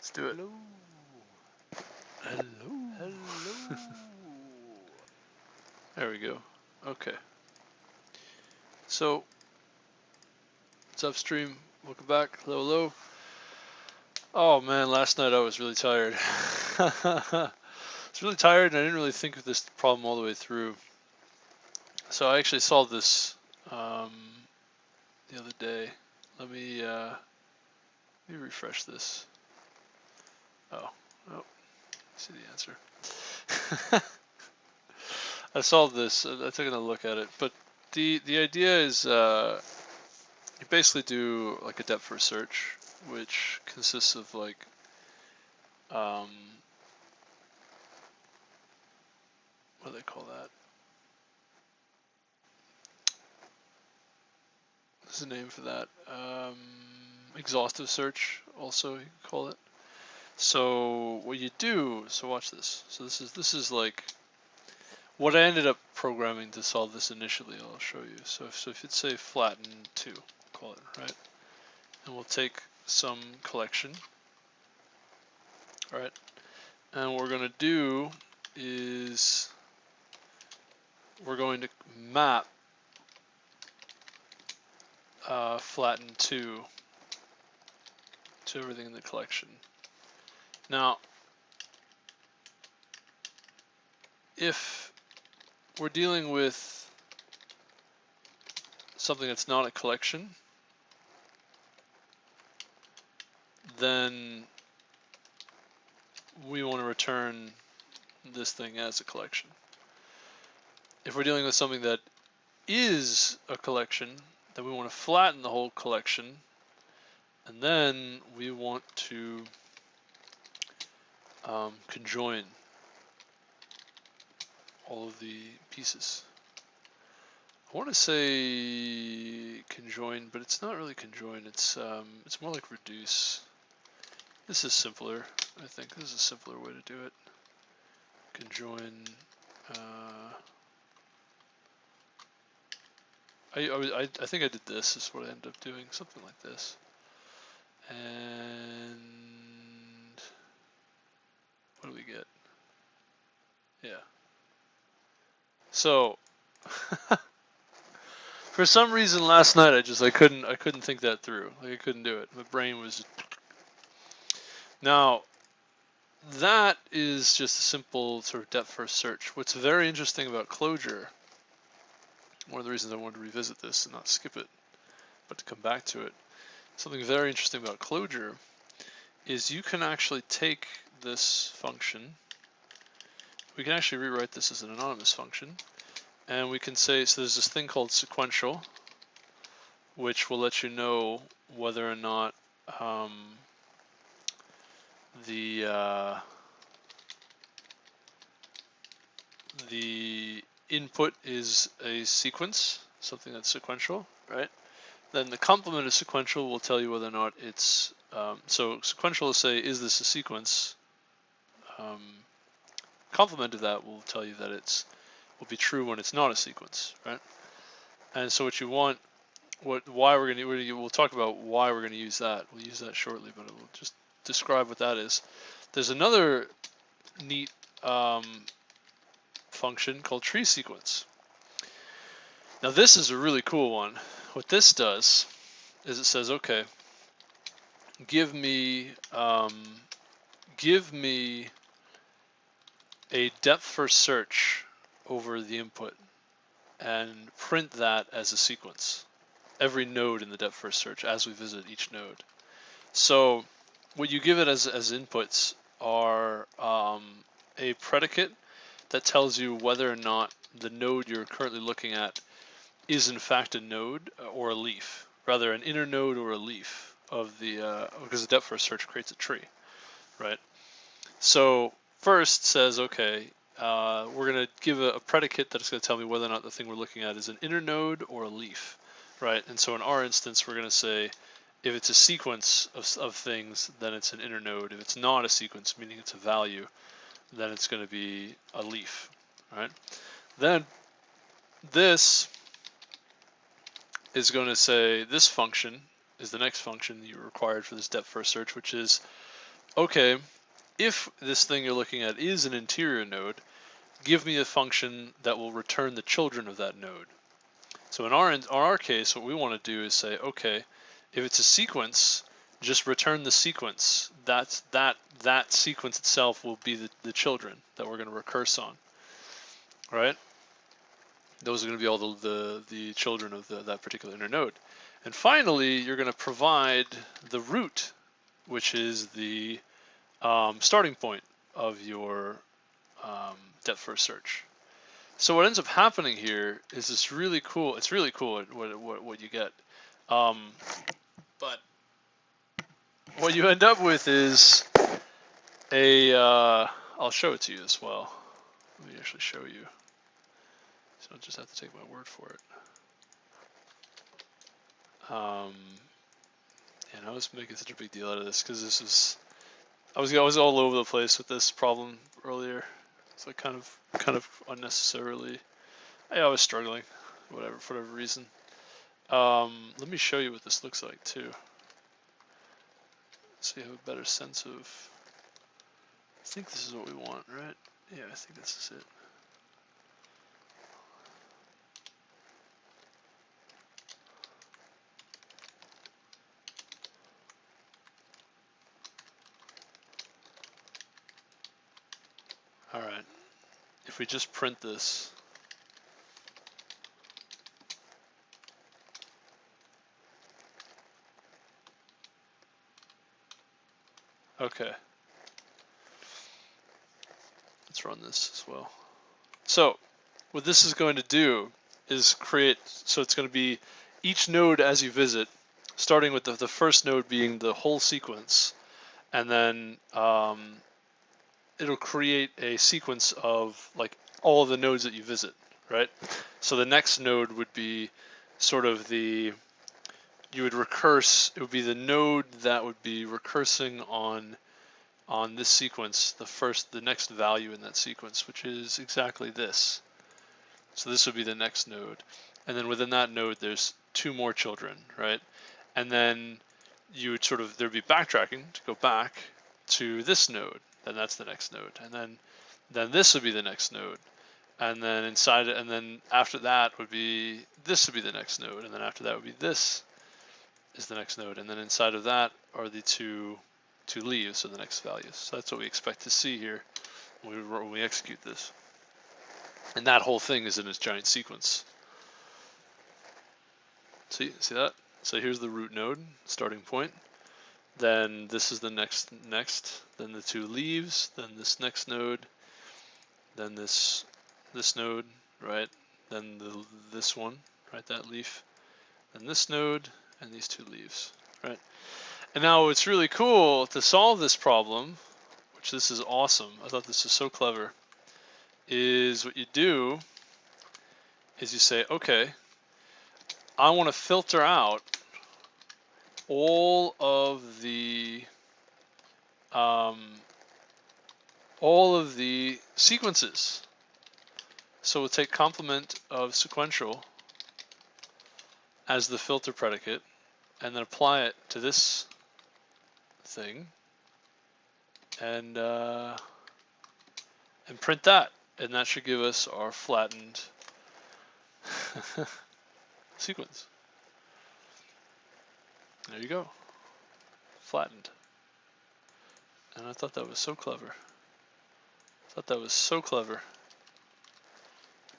Let's do it. Hello. Hello. Hello. There we go. Okay. So, it's upstream. Welcome back. Hello, hello. Oh man, last night I was really tired. I was really tired and I didn't really think of this problem all the way through. So I actually solved this the other day. Let me refresh this. Oh, see the answer. I solved this. I took a look at it, but the idea is you basically do like a depth first search, which consists of like what do they call that? There's a name for that. Exhaustive search, also you can call it. So what you do? So watch this. So this is like what I ended up programming to solve this initially. I'll show you. So if you'd say flatten 2, call it right, and we'll take some collection. All right, and what we're going to do is we're going to map flatten 2 to everything in the collection. Now, if we're dealing with something that's not a collection, then we want to return this thing as a collection. If we're dealing with something that is a collection, then we want to flatten the whole collection, and then we want to conjoin all of the pieces. I want to say conjoin, but it's not really conjoin. It's more like reduce. This is simpler. I think this is a simpler way to do it. Conjoin. I think I did this. Is what I ended up doing. Something like this. And what do we get? Yeah. So for some reason last night I couldn't think that through. Like I couldn't do it. My brain was now that is just a simple sort of depth first search. What's very interesting about Clojure, one of the reasons I wanted to revisit this and not skip it, but to come back to it, something very interesting about Clojure is you can actually take this function, we can actually rewrite this as an anonymous function, and we can say, so there's this thing called sequential, which will let you know whether or not the input is a sequence, something that's sequential, right? Then the complement of sequential will tell you whether or not it's, so sequential will say, is this a sequence? Complement of that will tell you that it's will be true when it's not a sequence, right? And so what you want, why we're going to, we'll talk about why we're going to use that. We'll use that shortly, but we'll just describe what that is. There's another neat function called tree sequence. Now this is a really cool one. What this does is it says, okay, give me a depth first search over the input and print that as a sequence. Every node in the depth first search as we visit each node. So what you give it as inputs are a predicate that tells you whether or not the node you're currently looking at is in fact a node or a leaf, rather an inner node or a leaf of the, because the depth first search creates a tree, right? So first says, okay, we're going to give a predicate that's going to tell me whether or not the thing we're looking at is an inner node or a leaf, right? And so in our instance, we're going to say if it's a sequence of things, then it's an inner node. If it's not a sequence, meaning it's a value, then it's going to be a leaf, right? Then this is going to say this function is the next function you required for this depth first search, which is okay, if this thing you're looking at is an interior node, give me a function that will return the children of that node. So in our case, what we want to do is say, okay, if it's a sequence, just return the sequence. That sequence itself will be the children that we're going to recurse on, right? Those are going to be all the children of that particular inner node. And finally, you're going to provide the root, which is the starting point of your depth first search. So what ends up happening here is this really cool. It's really cool what you get. But what you end up with is a. I'll show it to you as well. Let me actually show you. So I'll just have to take my word for it. And I was making such a big deal out of this because this is. I was all over the place with this problem earlier. So kind of unnecessarily. I was struggling, for whatever reason. Let me show you what this looks like too, so you have a better sense of. I think this is what we want, right? Yeah, I think this is it. All right. If we just print this. Okay. Let's run this as well. So what this is going to do is create, so it's going to be each node as you visit, starting with the first node being the whole sequence, and then it'll create a sequence of like all of the nodes that you visit, right? So the next node would be sort of the, you would recurse, it would be the node that would be recursing on this sequence, the next value in that sequence, which is exactly this. So this would be the next node. And then within that node, there's two more children, right? And then you would sort of, there'd be backtracking to go back to this node, and that's the next node. And then this would be the next node. And then inside it, and then after that would be, this would be the next node. And then after that would be this is the next node. And then inside of that are the two leaves of the next values. So that's what we expect to see here when we execute this. And that whole thing is in its giant sequence. See that? So here's the root node, starting point. Then this is the next, then the two leaves, then this next node, then this node, right? Then this one, right? That leaf, then this node, and these two leaves, right? And now it's really cool to solve this problem, which this is awesome. I thought this was so clever. Is what you do is you say, okay, I want to filter out all of the sequences. So we'll take complement of sequential as the filter predicate, and then apply it to this thing, and print that, and that should give us our flattened sequence. There you go, flattened. And I thought that was so clever.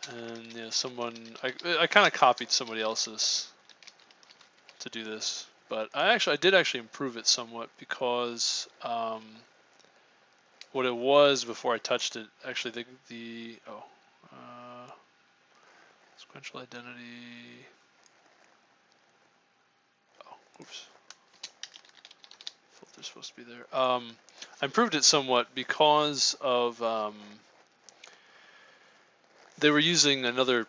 And yeah, I kind of copied somebody else's to do this, but I did actually improve it somewhat, because what it was before I touched it, actually sequential identity. Oh, oops. Filter's supposed to be there. I improved it somewhat because of they were using another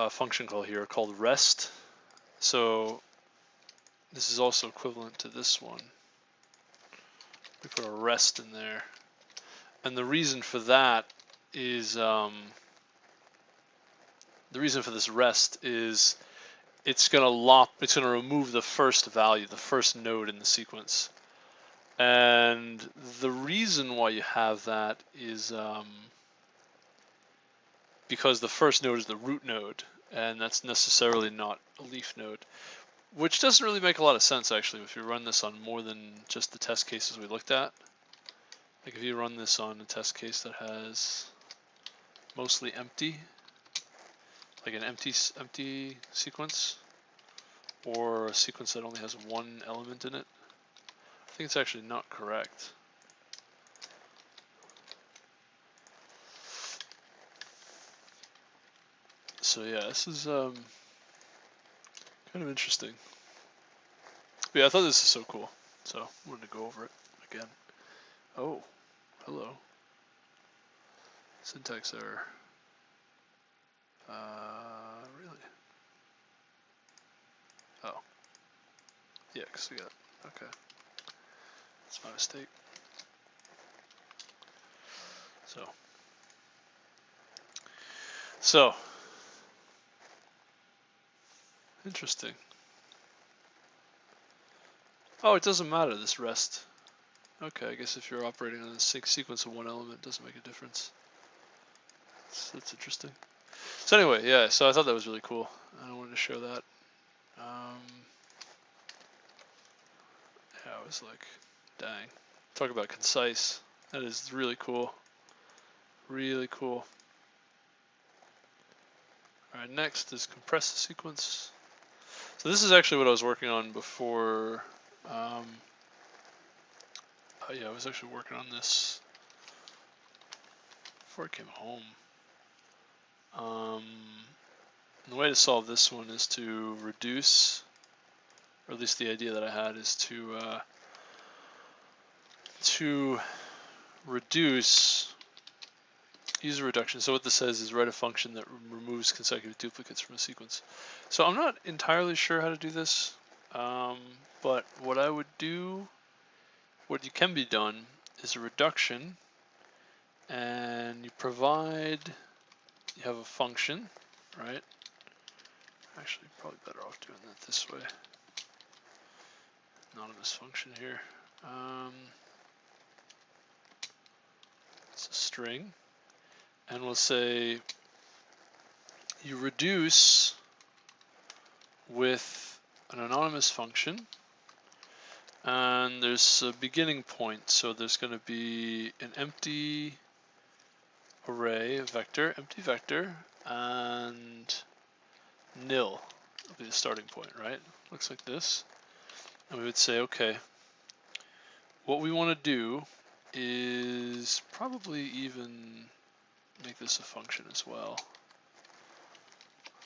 function call here called rest. So this is also equivalent to this one. We put a rest in there, and the reason for that is the reason for this rest is it's going to remove the first value, the first node in the sequence. And the reason why you have that is because the first node is the root node, and that's necessarily not a leaf node, which doesn't really make a lot of sense actually if you run this on more than just the test cases we looked at. Like if you run this on a test case that has mostly empty, like an empty sequence, or a sequence that only has one element in it, I think it's actually not correct. So yeah, this is kind of interesting. But yeah, I thought this is so cool, so I wanted to go over it again. Oh, hello. Syntax error. Really? Oh. Yeah, because we got, okay. That's my mistake. So, interesting. Oh, it doesn't matter, this rest. Okay, I guess if you're operating on a sequence of one element, it doesn't make a difference. That's interesting. So anyway, yeah, so I thought that was really cool. I wanted to show that. Yeah, I was like, dang. Talk about concise. That is really cool. Really cool. Alright, next is Compressor Sequence. So this is actually what I was working on before. Oh yeah, I was actually working on this before I came home. And the way to solve this one is to reduce, or at least the idea that I had is to reduce user reduction. So what this says is write a function that removes consecutive duplicates from a sequence. So I'm not entirely sure how to do this, but what I would do, what you can be done, is a reduction, and you have a function, right? Actually, probably better off doing that this way. Anonymous function here. It's a string, and we'll say you reduce with an anonymous function, and there's a beginning point, so there's going to be an empty array, a vector, empty vector, and nil will be the starting point, right? Looks like this. And we would say, okay, what we want to do is probably even make this a function as well,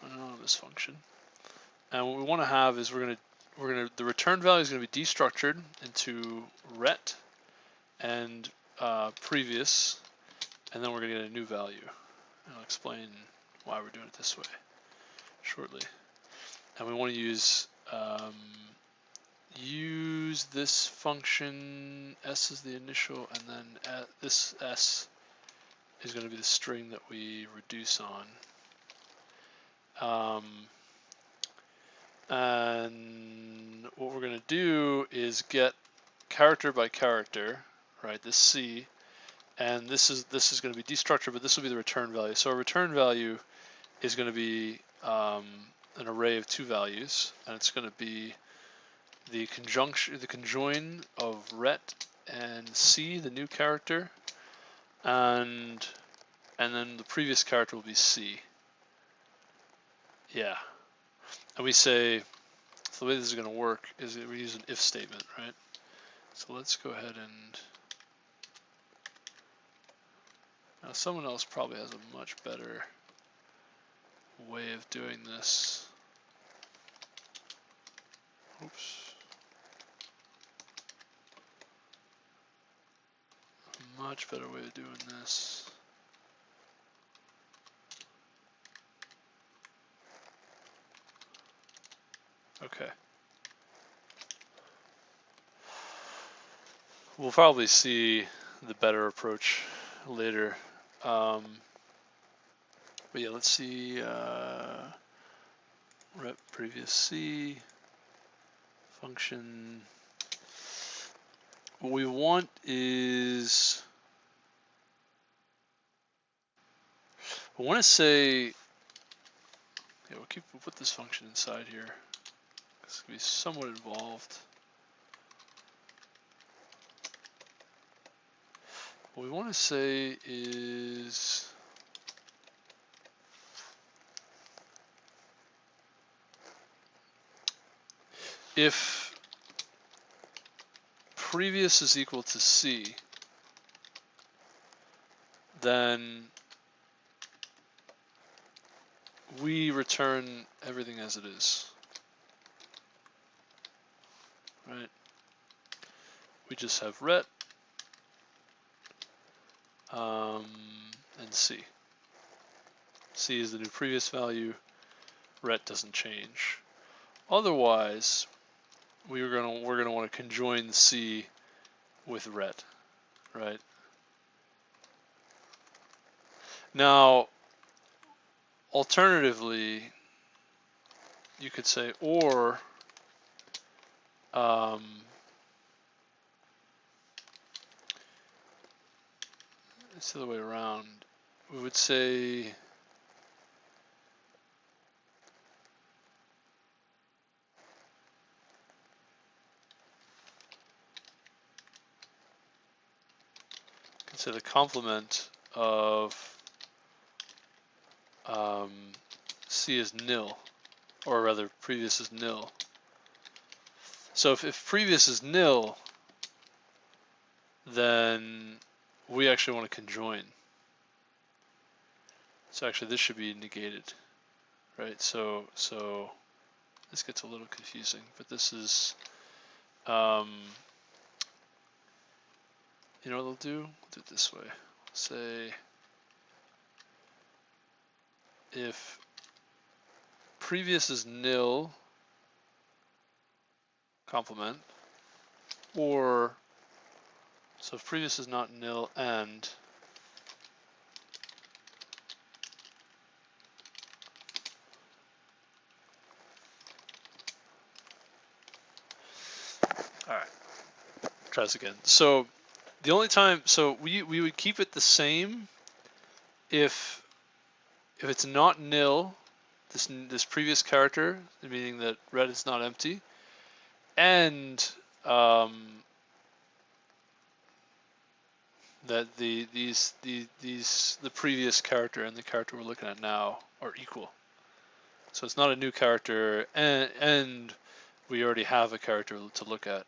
an anonymous function. And what we want to have is the return value is going to be destructured into ret and previous, and then we're going to get a new value. And I'll explain why we're doing it this way shortly. And we want to use this function, s is the initial, and then this s is going to be the string that we reduce on. And what we're going to do is get character by character, right? This C, and this is going to be destructured, but this will be the return value. So our return value is going to be an array of two values, and it's going to be the conjoin of ret and C, the new character, and then the previous character will be C. Yeah. And we say, so the way this is going to work is we use an if statement, right? So let's go ahead and, now someone else probably has a much better way of doing this. Oops. A much better way of doing this. Okay. We'll probably see the better approach later. But yeah, let's see rep previous C function. what we want is, I want to say, yeah, we'll put this function inside here. It's going to be somewhat involved. What we want to say is, if previous is equal to C, then we return everything as it is, right? We just have ret and C. C is the new previous value. Ret doesn't change. Otherwise, we're gonna want to conjoin C with ret, right? Now, alternatively, you could say, or it's the other way around. We would say, the complement of C is nil, or rather previous is nil. So if previous is nil, then we actually want to conjoin. So actually this should be negated, right? So this gets a little confusing, but this is, you know what they'll do? We'll do it this way. Say if previous is nil, complement, or, so if previous is not nil and all right, try this again. So the only time, so we would keep it the same if it's not nil, this previous character, meaning that ret is not empty, and that the previous character and the character we're looking at now are equal. So it's not a new character, and we already have a character to look at.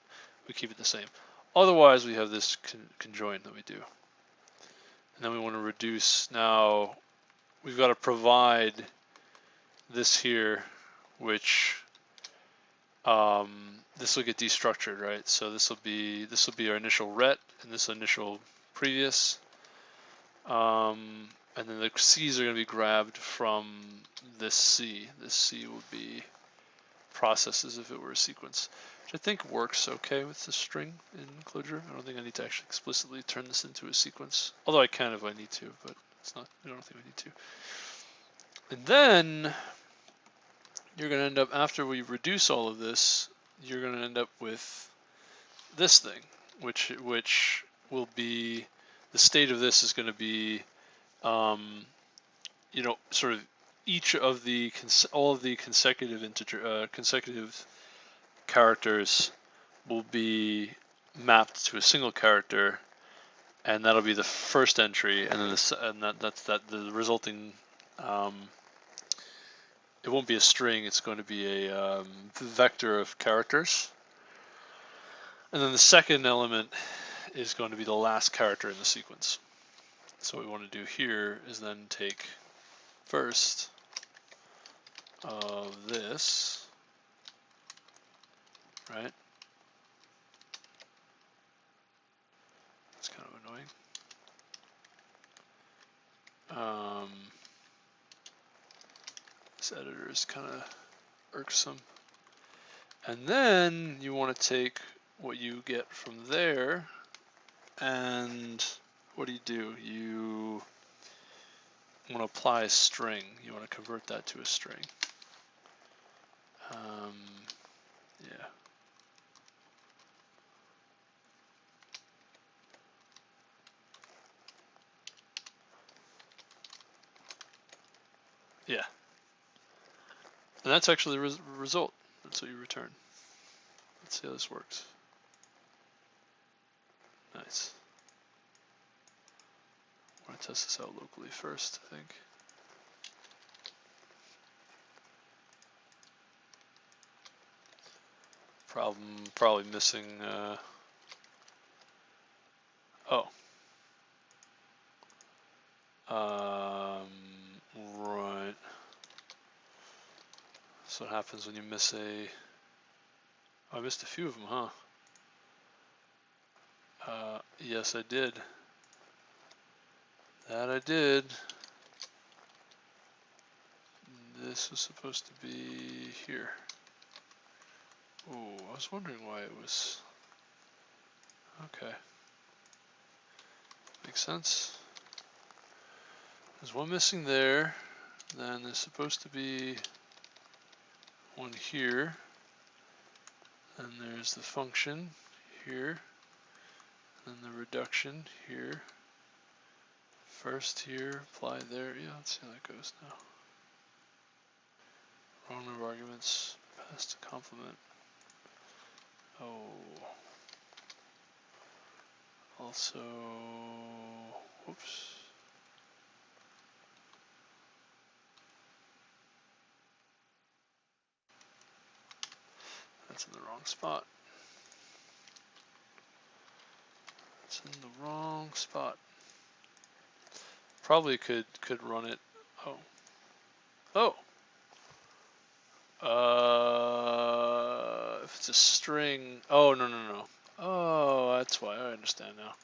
We keep it the same. Otherwise, we have this conjoin that we do. And then we want to reduce. Now, we've got to provide this here, which this will get destructured, right? So this will be our initial ret and this initial previous. And then the C's are going to be grabbed from this C. This C will be processed as if it were a sequence, which I think works okay with the string in Clojure. I don't think I need to actually explicitly turn this into a sequence, although I can if I need to, but it's not. I don't think we need to. And then you're going to end up, after we reduce all of this, you're going to end up with this thing, which will be, the state of this is going to be, you know, sort of each of the all of the consecutive characters will be mapped to a single character, and that'll be the first entry, and then that's the resulting. It won't be a string; it's going to be a vector of characters, and then the second element is going to be the last character in the sequence. So what we want to do here is then take first of this, right? It's kind of annoying. This editor is kind of irksome. And then you want to take what you get from there, and what do? You want to apply a string. You want to convert that to a string. Yeah. Yeah. And that's actually the result. That's what you return. Let's see how this works. Nice. I want to test this out locally first, I think. Probably missing, oh. Right. So what happens when you miss a, oh, I missed a few of them, huh? Yes, I did. That I did. This was supposed to be here. Oh, I was wondering why it was, okay. Makes sense. There's one missing there. Then there's supposed to be one here. And there's the function here. And the reduction here. First here, apply there. Yeah, let's see how that goes now. Wrong number of arguments, pass to complement. Oh. Also, whoops. That's in the wrong spot. It's in the wrong spot. Probably could run it. Oh. Oh. If it's a string. Oh, no. Oh, that's why. I understand now.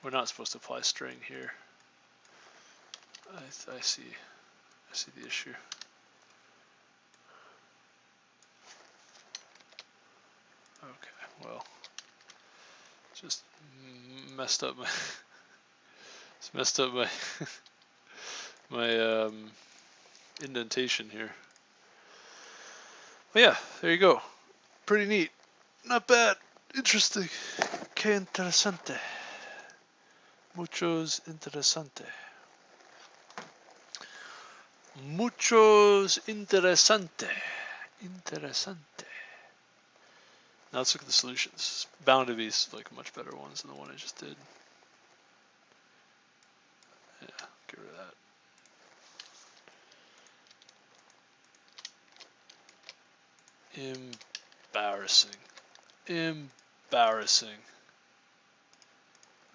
We're not supposed to apply string here. I see. I see the issue. Okay, well, just messed up my. It's messed up my my indentation here. But yeah, there you go. Pretty neat. Not bad. Interesting. Que interesante. Muchos interesante. Muchos interesante. Interesante. Now let's look at the solutions. It's bound to be like much better ones than the one I just did. Yeah, get rid of that. Embarrassing. Embarrassing.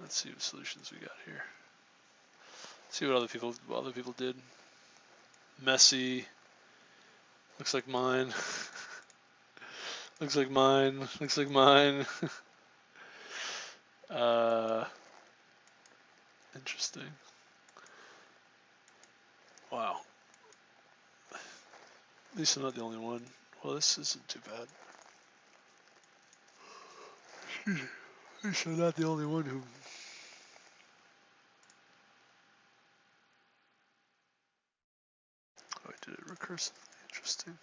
Let's see what solutions we got here. See what other people did. Messy. Looks like mine. Looks like mine. Looks like mine. Interesting. Wow. At least I'm not the only one. Well, this isn't too bad. At least I'm not the only one who. Oh, I did it recursively. Interesting.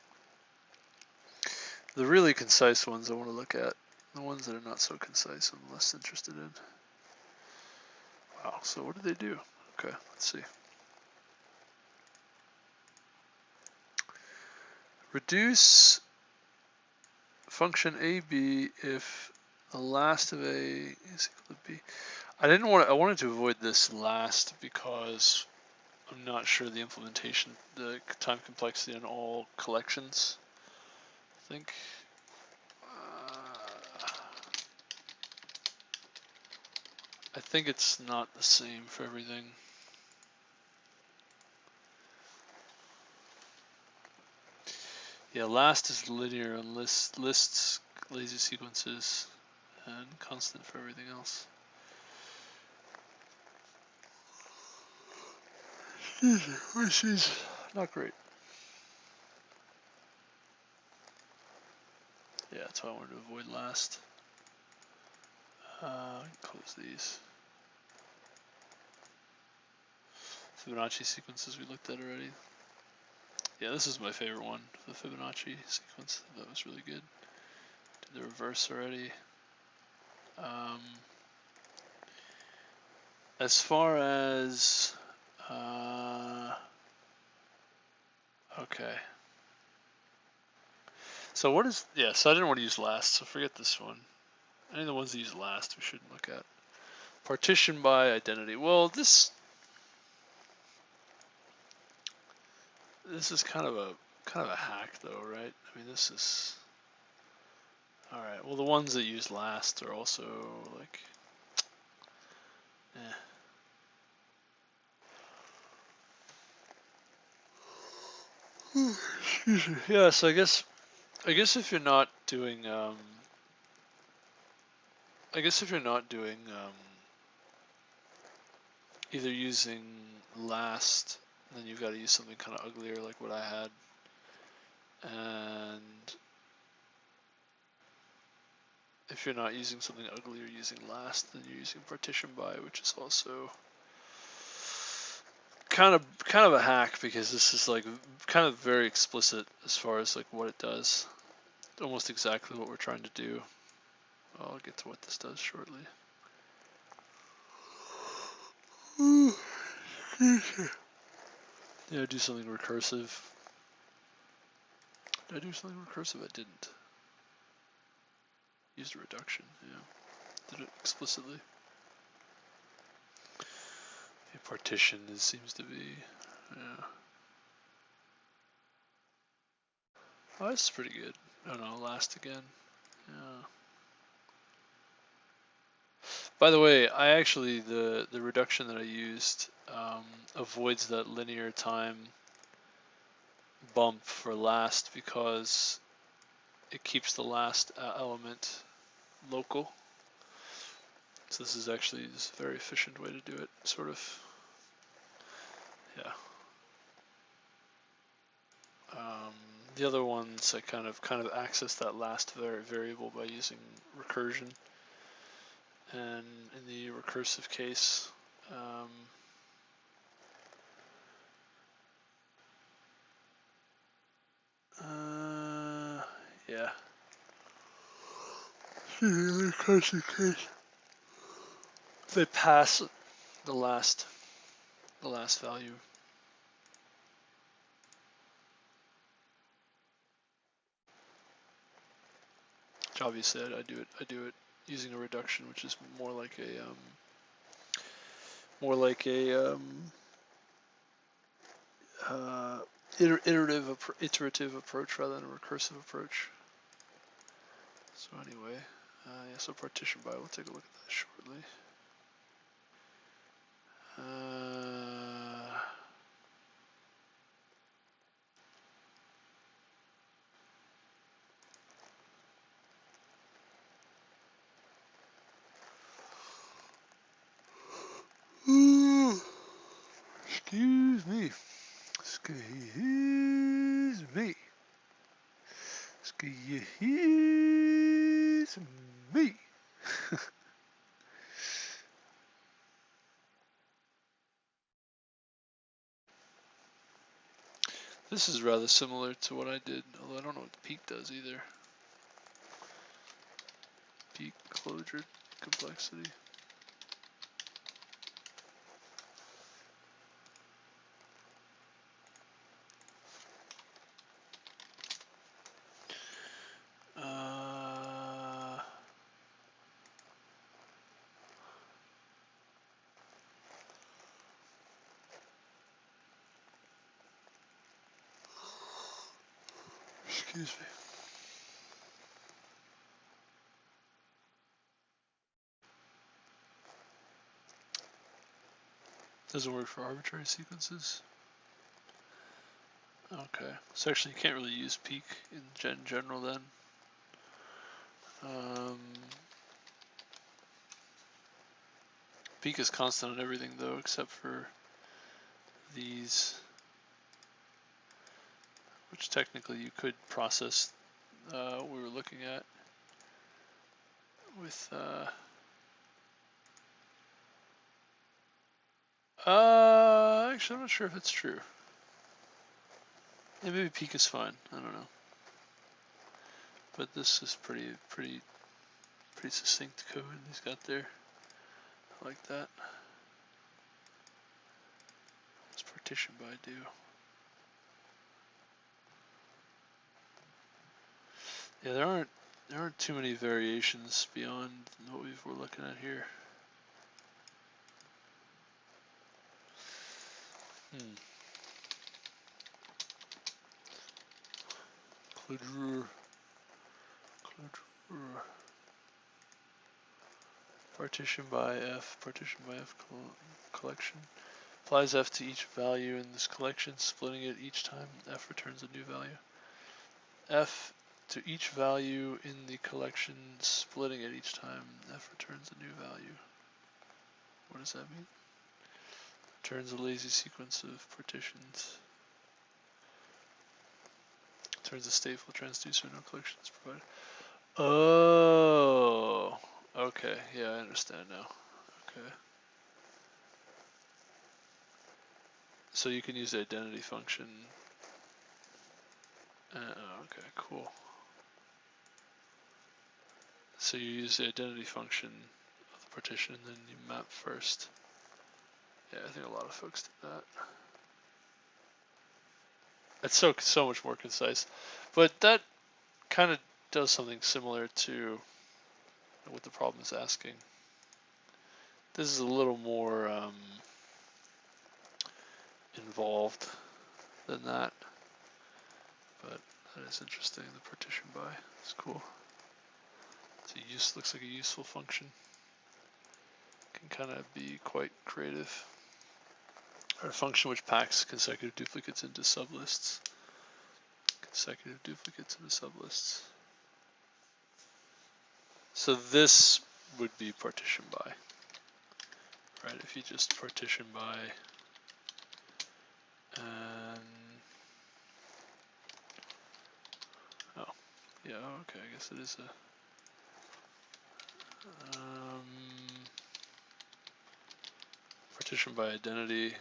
The really concise ones I want to look at. The ones that are not so concise, I'm less interested in. Wow. So what did they do? Okay, let's see. Reduce function AB if the last of A is equal to B. I wanted to avoid this last because I'm not sure the implementation, the time complexity on all collections. I think. I think it's not the same for everything. Yeah, last is linear on lists, lazy sequences, and constant for everything else. Which is not great. Yeah, that's why I wanted to avoid last. Close these. Fibonacci sequences we looked at already. Yeah, this is my favorite one, the Fibonacci sequence. That was really good. Did the reverse already. As far as Okay. So what is, yeah, so I didn't want to use last, so forget this one. Any of the ones that use last we shouldn't look at. Partition by identity. Well, this is kind of a hack though, right? I mean, this is, all right. Well, the ones that use last are also like, yeah. So I guess if you're not doing either using last, then you've got to use something kind of uglier like what I had, and if you're not using something ugly or using last, then you're using partition by, which is also kind of a hack, because this is like kind of very explicit as far as like what it does. Almost exactly what we're trying to do. I'll get to what this does shortly. Yeah, do something recursive. Did I do something recursive? I didn't. Used a reduction, yeah. Did it explicitly. A partition seems to be, yeah. Oh, this is pretty good. Oh no, last again. Yeah. By the way, I actually, the reduction that I used avoids that linear time bump for last, because it keeps the last element local. So this is actually a very efficient way to do it, sort of. Yeah. The other ones I kind of access that last variable by using recursion, and in the recursive case, yeah. In the recursive case, they pass the last value. Which obviously I do it using a reduction, which is more like a iterative approach rather than a recursive approach. So anyway, yeah. So partition by. We'll take a look at that shortly. Excuse me. Excuse me. Excuse me. This is rather similar to what I did, although I don't know what the peak does either. Peak Clojure complexity. Excuse me. Doesn't work for arbitrary sequences. Okay, so actually you can't really use peak in general then. Peak is constant on everything though, except for these, which technically you could process what we were looking at with actually I'm not sure if it's true. Yeah, maybe peak is fine, I don't know. But this is pretty succinct code he's got there. I like that. What's partition by do? Yeah, there aren't too many variations beyond what we're looking at here. Clojure. Partition by F collection. Applies F to each value in this collection, splitting it each time F returns a new value. F to each value in the collection, splitting it each time F returns a new value. What does that mean? Returns a lazy sequence of partitions. Turns a stateful transducer, no collection is provided. Oh, okay, yeah, I understand now. Okay. So you can use the identity function. Okay, cool. So you use the identity function of the partition and then you map first. Yeah, I think a lot of folks did that. It's so much more concise. But that kind of does something similar to what the problem is asking. This is a little more involved than that. But that is interesting, the partition by. It's cool. Looks like a useful function. Can kind of be quite creative. Or a function which packs consecutive duplicates into sublists. Consecutive duplicates into sublists. So this would be partition by. Right, if you just partition by and oh yeah, okay, I guess it is a partition by identity.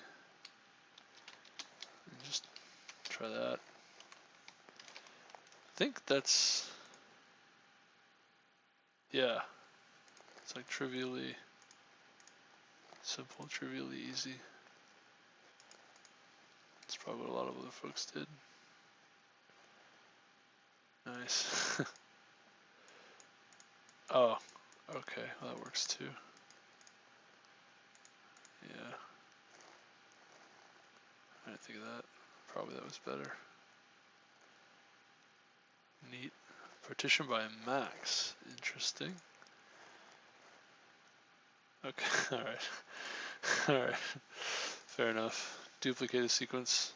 Just try that. I think that's, yeah, it's like trivially simple, trivially easy. That's probably what a lot of other folks did. Nice. Oh, okay, well, that works too. Yeah. I didn't think of that. Probably that was better. Neat. Partition by max. Interesting. Okay, alright. Alright. Fair enough. Duplicate a sequence.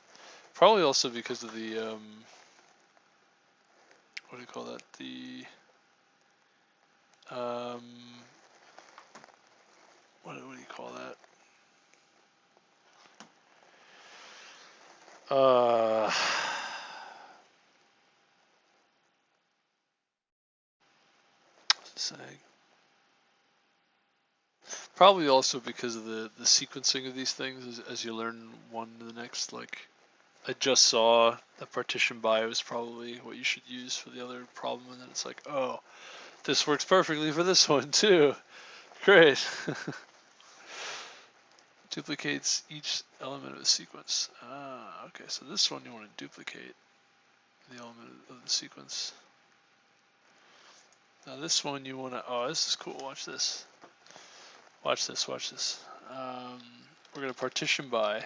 Probably also because of the, what do you call that? The, what do you call that? Saying. Probably also because of the sequencing of these things as you learn one to the next. Like, I just saw that partition by was probably what you should use for the other problem, and then it's like, oh, this works perfectly for this one too. Great. Duplicates each element of a sequence. Ah, okay, so this one you want to duplicate the element of the sequence. Now this one you want to, oh, this is cool, watch this. Watch this, watch this. We're going to partition by.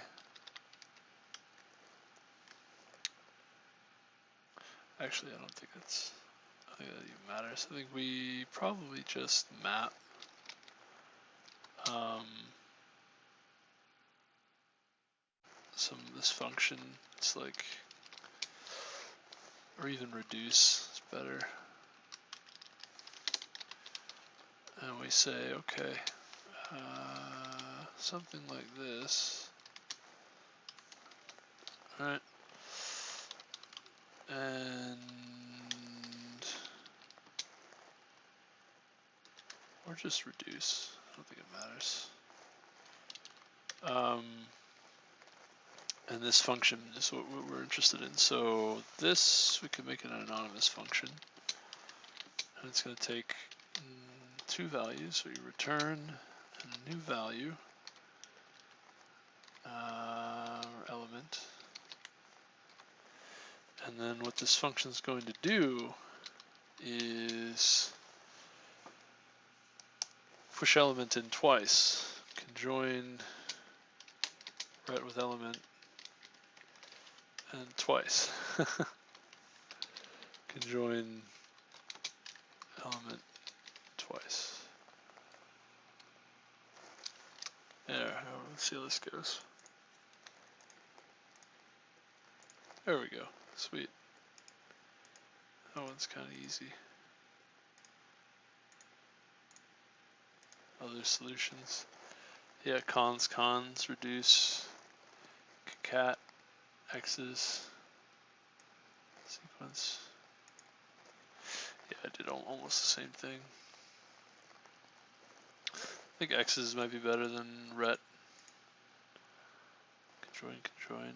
Actually, I don't think that even matters. I think we probably just map some of this function. It's like, or even reduce, it's better. And we say, okay, something like this. All right. And or just reduce. I don't think it matters. And this function is what we're interested in. So this, we can make an anonymous function. And it's going to take two values. So you return a new value, or element. And then what this function is going to do is push element in twice. Conjoin ret with element and twice. Conjoin element twice. There, let's see how this goes. There we go, sweet. That one's kind of easy. Other solutions. Yeah, cons, reduce, cat, x's, sequence. Yeah, I did almost the same thing. I think x's might be better than ret. Conjoin.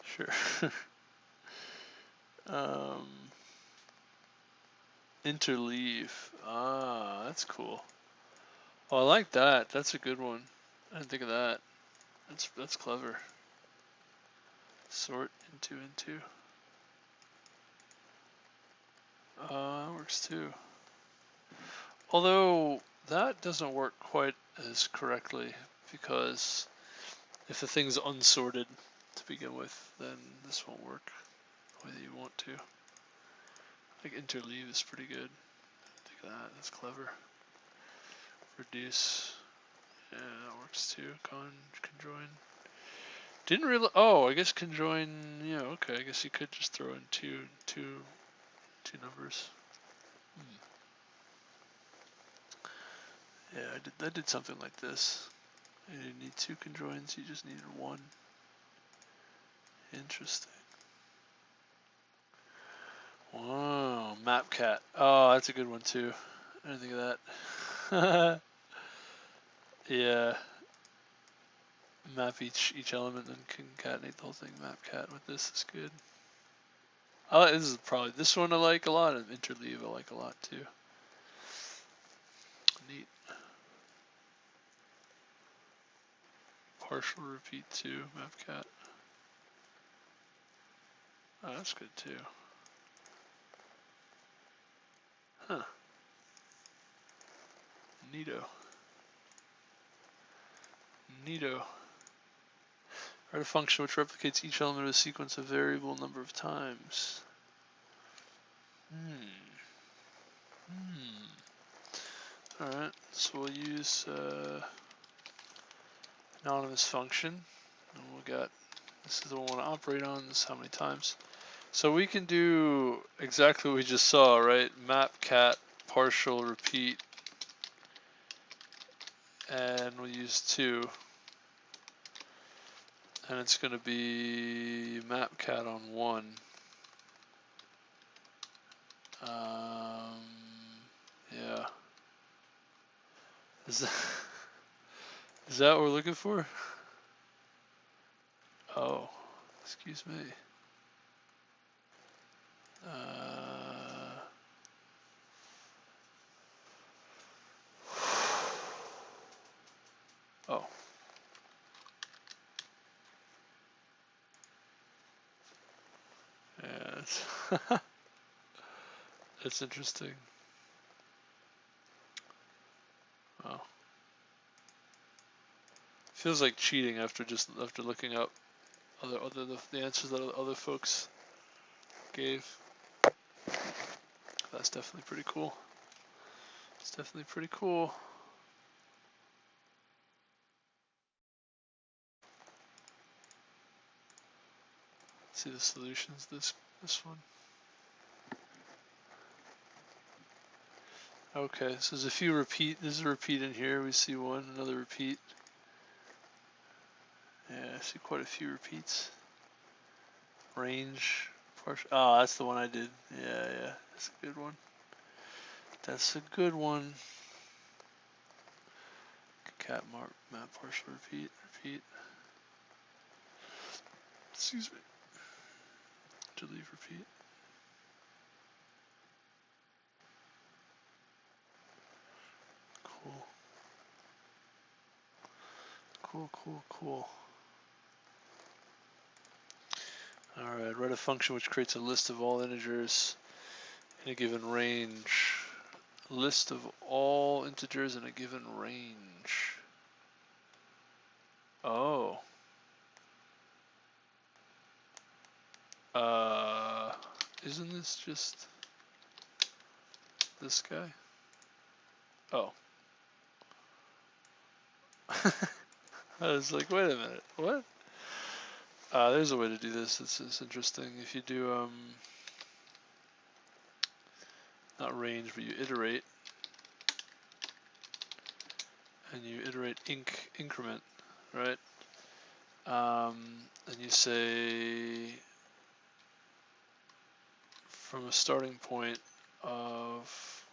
Sure. Interleave. Ah, that's cool. Oh, I like that. That's a good one. I didn't think of that. That's clever. Sort into. That works too. Although that doesn't work quite as correctly, because if the thing's unsorted to begin with, then this won't work the way that you want to. I think interleave is pretty good. Think of that. That's clever. Reduce. Yeah, that works too. Conjoin. Didn't really. Oh, I guess conjoin. Yeah, okay. I guess you could just throw in two numbers. Yeah, I did something like this. You didn't need two conjoins. You just needed one. Interesting. Wow, mapcat. Oh, that's a good one too. I didn't think of that. Yeah. Map each element and concatenate the whole thing. Mapcat with this is good. This is probably this one I like a lot, and interleave I like a lot too. Neat. Partial repeat too. Mapcat. Oh, that's good too. Huh. Neato. Write a function which replicates each element of a sequence a variable number of times. Alright, so we'll use anonymous function. And we'll got, this is the one I want to operate on, this is how many times. So we can do exactly what we just saw, right? Mapcat partial repeat, and we'll use 2. And it's going to be mapcat on 1. Yeah. Is that what we're looking for? Oh, excuse me. Oh. Yeah, that's interesting. Wow. Feels like cheating after looking up the answers that other folks gave. That's definitely pretty cool. It's definitely pretty cool. Let's see the solutions. This one. Okay, so there's a few repeat. There's a repeat in here. We see one, another repeat. Yeah, I see quite a few repeats. Range. Partial. Oh, that's the one I did. Yeah, that's a good one. That's a good one. Cat map partial repeat. Excuse me. Delete repeat. Cool. Alright, write a function which creates a list of all integers in a given range. List of all integers in a given range. Oh. Isn't this just this guy? Oh. I was like, wait a minute, what? There's a way to do this. It's interesting. If you do, not range, but you iterate, and you iterate increment, right? And you say from a starting point of,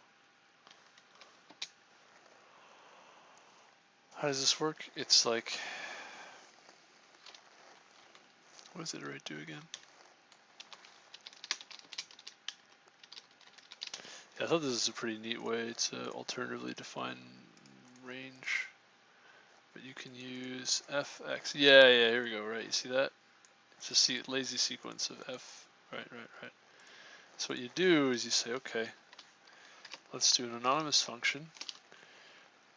how does this work? It's like, what does iterate do again? Yeah, I thought this is a pretty neat way to alternatively define range. But you can use fx. Yeah, here we go, right? You see that? It's a lazy sequence of f. Right. So what you do is you say, okay, let's do an anonymous function.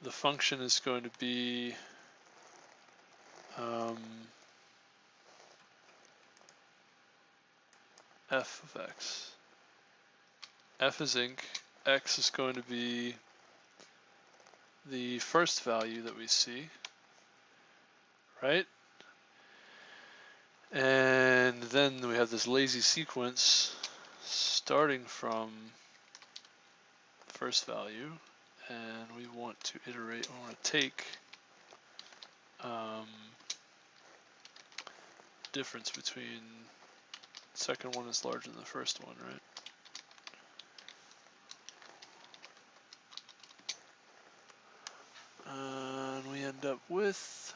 The function is going to be f of x. F is inc. X is going to be the first value that we see, right? And then we have this lazy sequence starting from first value, and we want to iterate, we want to take difference between the second one is larger than the first one, right? And we end up with,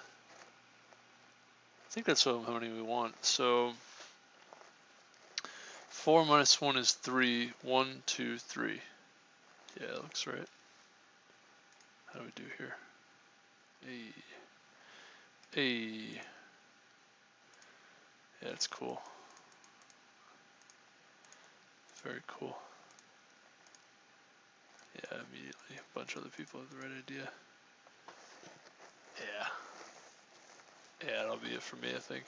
I think that's how many we want. So 4 minus 1 is 3. 1, 2, 3. Yeah, that looks right. How do we do here? Yeah, it's cool. Very cool. Yeah, immediately a bunch of other people have the right idea. Yeah, that'll be it for me, I think.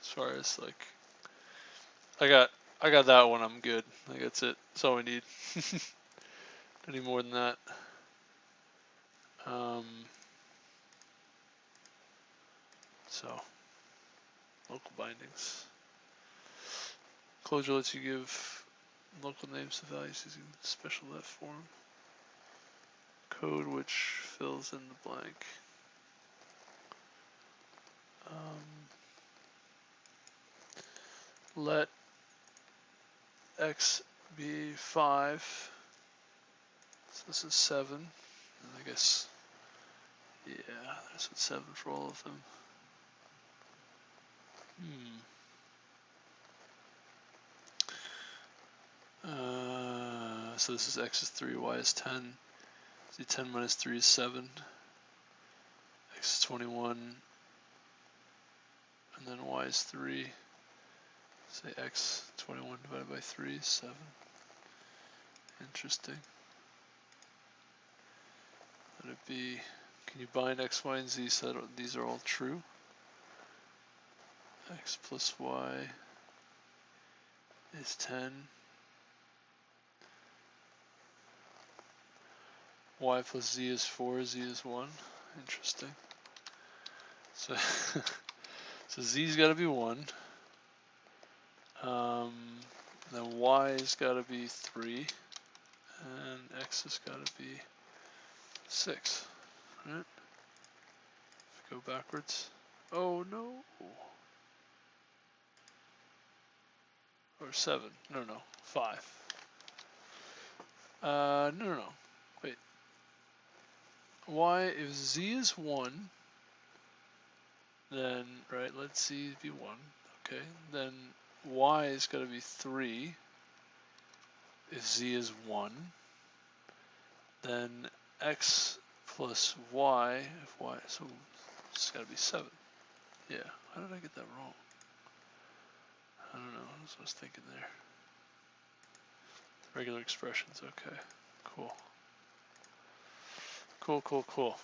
As far as like, I got that one. I'm good. Like that's it. That's all we need. Any more than that. So local bindings. Clojure lets you give local names to values using special left form. Code which fills in the blank. Let x be 5. So this is 7. And I guess, yeah, there's 7 for all of them. So this is x is 3, y is 10. See, 10 minus 3 is 7. X is 21. And then y is 3. Say x 21 divided by 3 is 7. Interesting. Let it be, can you bind x, y, and z so that these are all true? X plus y is 10. Y plus z is 4, z is 1. Interesting. So, so z's got to be 1. Then y's got to be 3. And x has got to be 6. Right? Go backwards. Oh no. Or 7. No, 5. No. Wait. Y, if z is 1, then, right, let z be 1. Okay, then y is got to be 3. If z is 1, then x plus y, if y, so it's got to be 7. Yeah, how did I get that wrong? I don't know, that's what I was thinking there. Regular expressions, okay. Cool. Cool, cool, cool.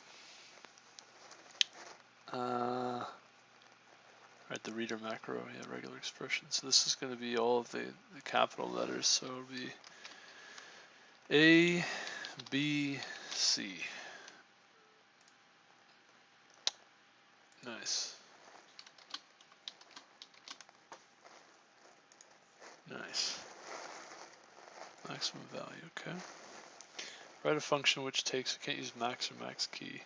Right, the reader macro, yeah, regular expressions. So this is going to be all of the capital letters, so it'll be A, B, C. Nice. Nice. Maximum value, okay. Write a function which takes, I can't use max or max key.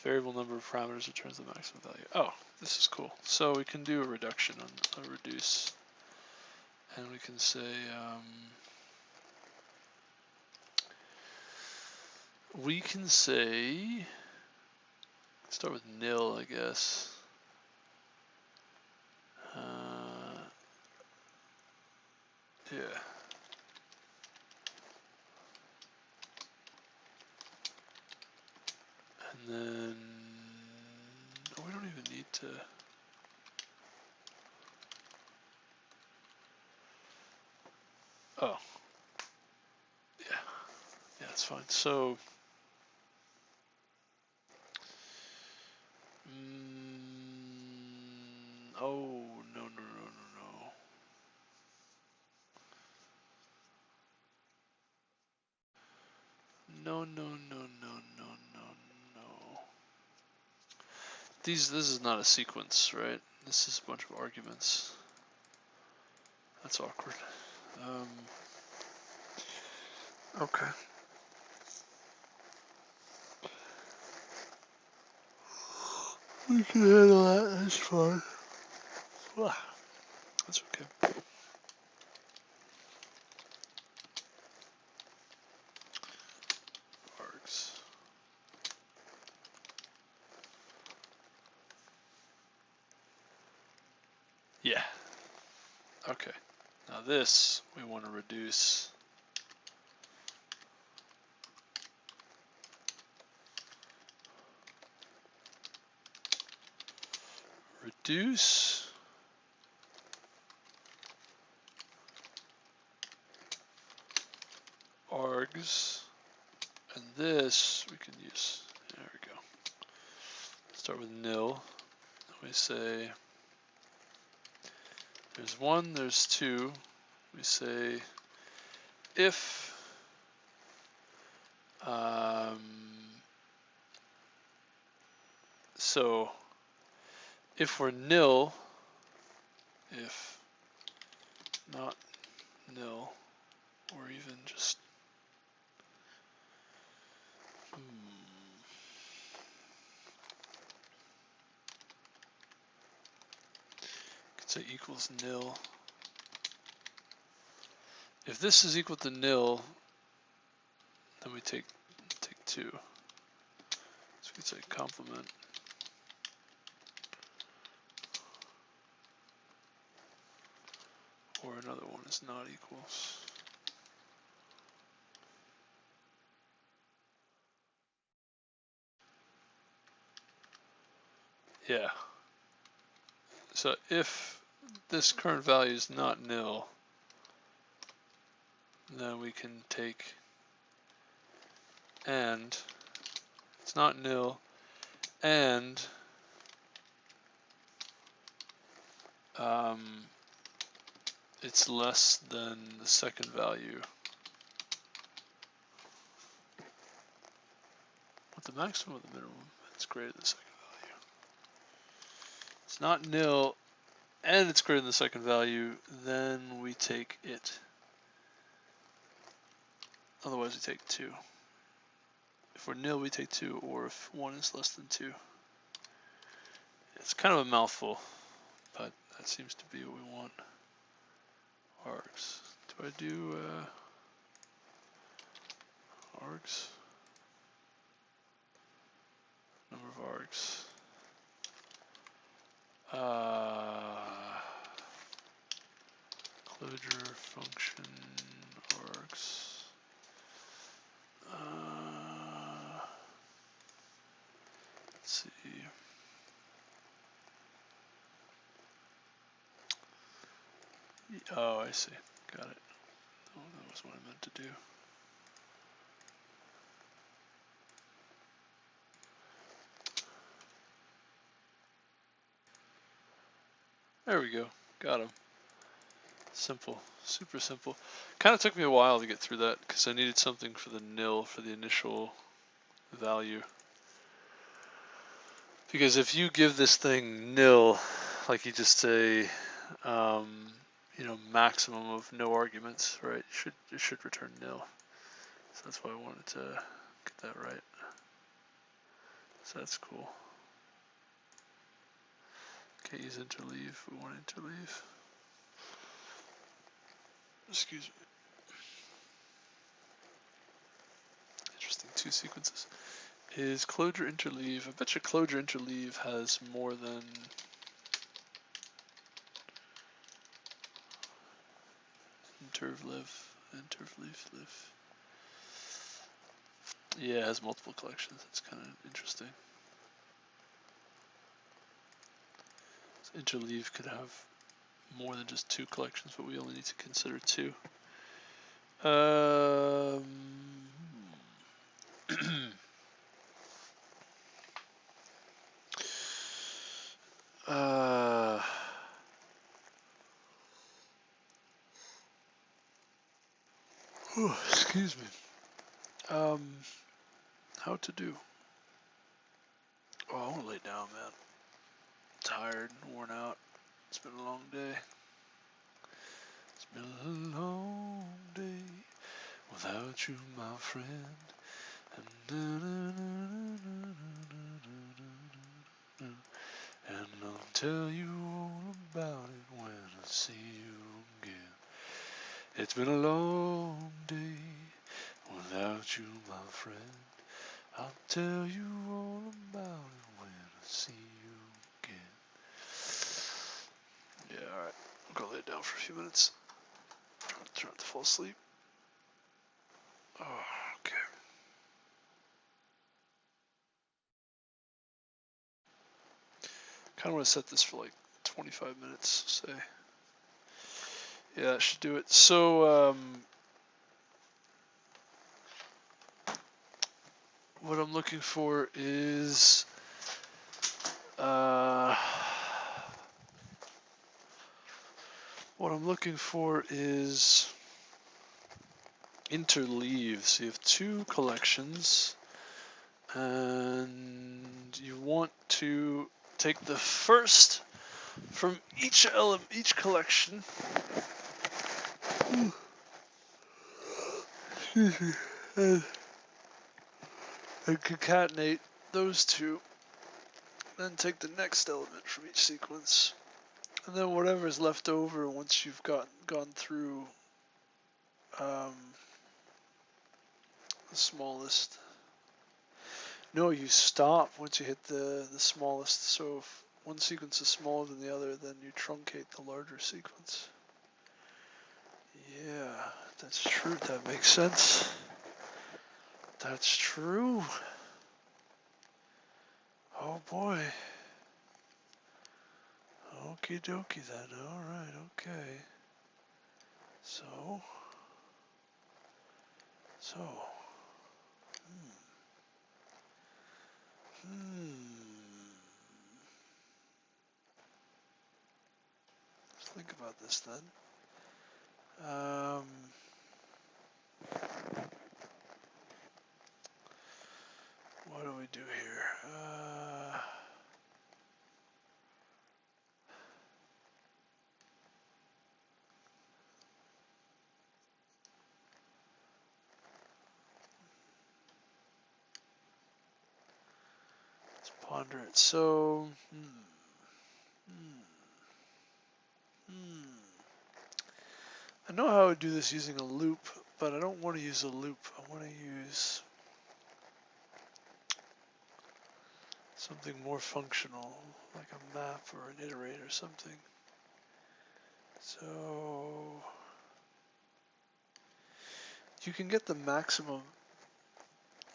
Variable number of parameters returns the maximum value. Oh, this is cool. So we can do a reduction on a reduce. And we can say, start with nil, I guess. Yeah. And then, we don't even need to. Oh. Yeah. Yeah, it's fine. So, oh, no, no, no, no, no. No, no, no, no, no, no, no. This is not a sequence, right? This is a bunch of arguments. That's awkward. Okay. We can handle that, that's fine. That's okay. Args. Yeah. Okay. Now this we want to reduce. Reduce args, and this we can use. There we go. Start with nil. We say there's 1, there's 2. We say if so if we're nil, if not nil, or even just could say equals nil. If this is equal to nil, then we take 2. So we could say complement. Or another one is not equals. Yeah. So if this current value is not nil, then we can take and it's not nil, and it's less than the second value. What the maximum or the minimum? It's greater than the second value. It's not nil, and it's greater than the second value, then we take it. Otherwise we take 2. If we're nil, we take 2, or if 1 is less than 2. It's kind of a mouthful, but that seems to be what we want. Args. Do I do args? Number of args. Clojure function args. Let's see. Oh, I see. Got it. Oh, that was what I meant to do. There we go. Got him. Simple. Super simple. Kind of took me a while to get through that because I needed something for the nil, for the initial value. Because if you give this thing nil, like you just say, you know, maximum of no arguments, right? It should return nil. So that's why I wanted to get that right. So that's cool. Can't use interleave. We want interleave. Excuse me. Interesting. 2 sequences. Is Clojure interleave? I bet you Clojure interleave has more than interleave. Yeah, it has multiple collections. That's kind of interesting. So interleave could have more than just 2 collections, but we only need to consider 2. Excuse me. How to do? Oh, I want to lay down, man. Tired, worn out. It's been a long day. It's been a long day without you, my friend. And I'll tell you all about it when I see you again. It's been a long day without you, my friend. I'll tell you all about it when I see you again. Yeah, alright. I'll go lay down for a few minutes. I'll try not to fall asleep. Oh, okay. Kind of want to set this for like 25 minutes, say. Yeah, that should do it. So, what I'm looking for is interleaves. So you have 2 collections, and you want to take the first from each collection. Excuse me. And concatenate those 2. Then take the next element from each sequence, and then whatever is left over once you've gone through the smallest. No, you stop once you hit the smallest. So if one sequence is smaller than the other, then you truncate the larger sequence. Yeah, that's true. That makes sense. That's true. Oh boy. Okie dokie then. Alright, okay. So. Let's think about this then. What do we do here? Let's ponder it. So, I know how I would do this using a loop, but I don't want to use a loop. I want to use something more functional, like a map or an iterate or something. So you can get the maximum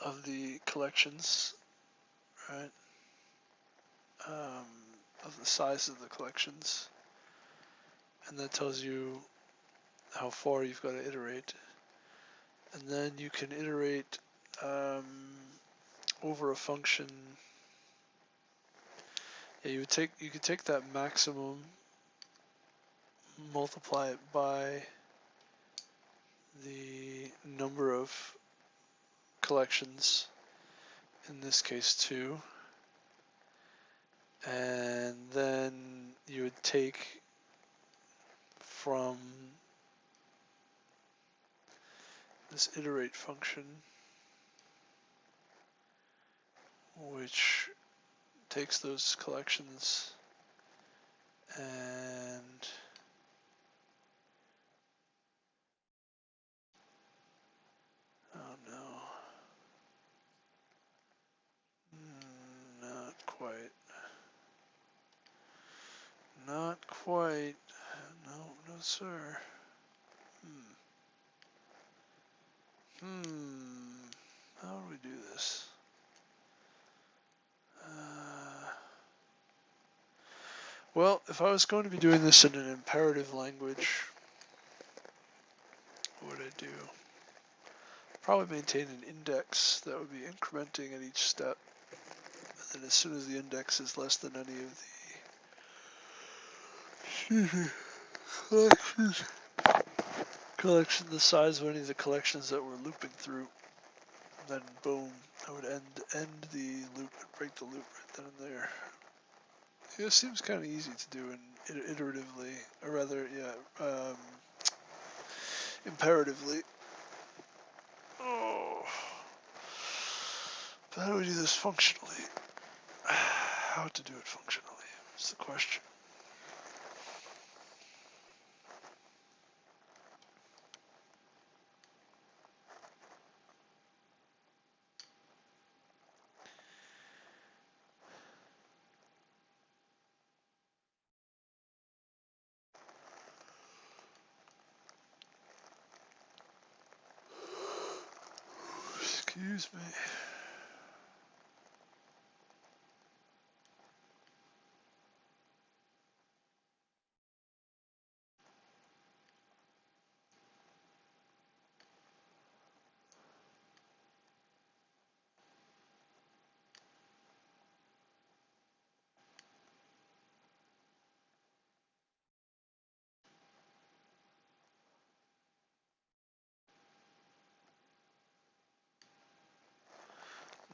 of the collections, right? Of the size of the collections, and that tells you how far you've got to iterate. And then you can iterate over a function. Yeah, you could take that maximum, multiply it by the number of collections, in this case 2, and then you would take from this iterate function, which takes those collections and oh no, not quite, not quite, no, no sir. How do we do this? Well, if I was going to be doing this in an imperative language, what would I do? Probably maintain an index that would be incrementing at each step. And then as soon as the index is less than any of the collections, the size of any of the collections that we're looping through, then boom, I would end the loop and break the loop right then and there. Yeah, it seems kind of easy to do iteratively, or rather, yeah, imperatively. Oh, but how do we do this functionally? How to do it functionally is the question. Excuse me.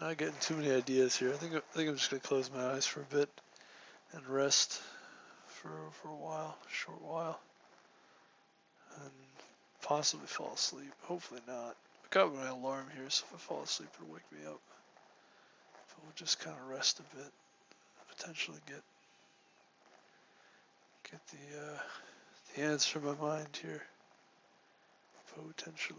Not getting too many ideas here. I think I'm just gonna close my eyes for a bit and rest for a while, a short while, and possibly fall asleep. Hopefully not. I got my alarm here, so if I fall asleep, it'll wake me up. But we'll just kind of rest a bit, potentially get the answer in my mind here. Potentially.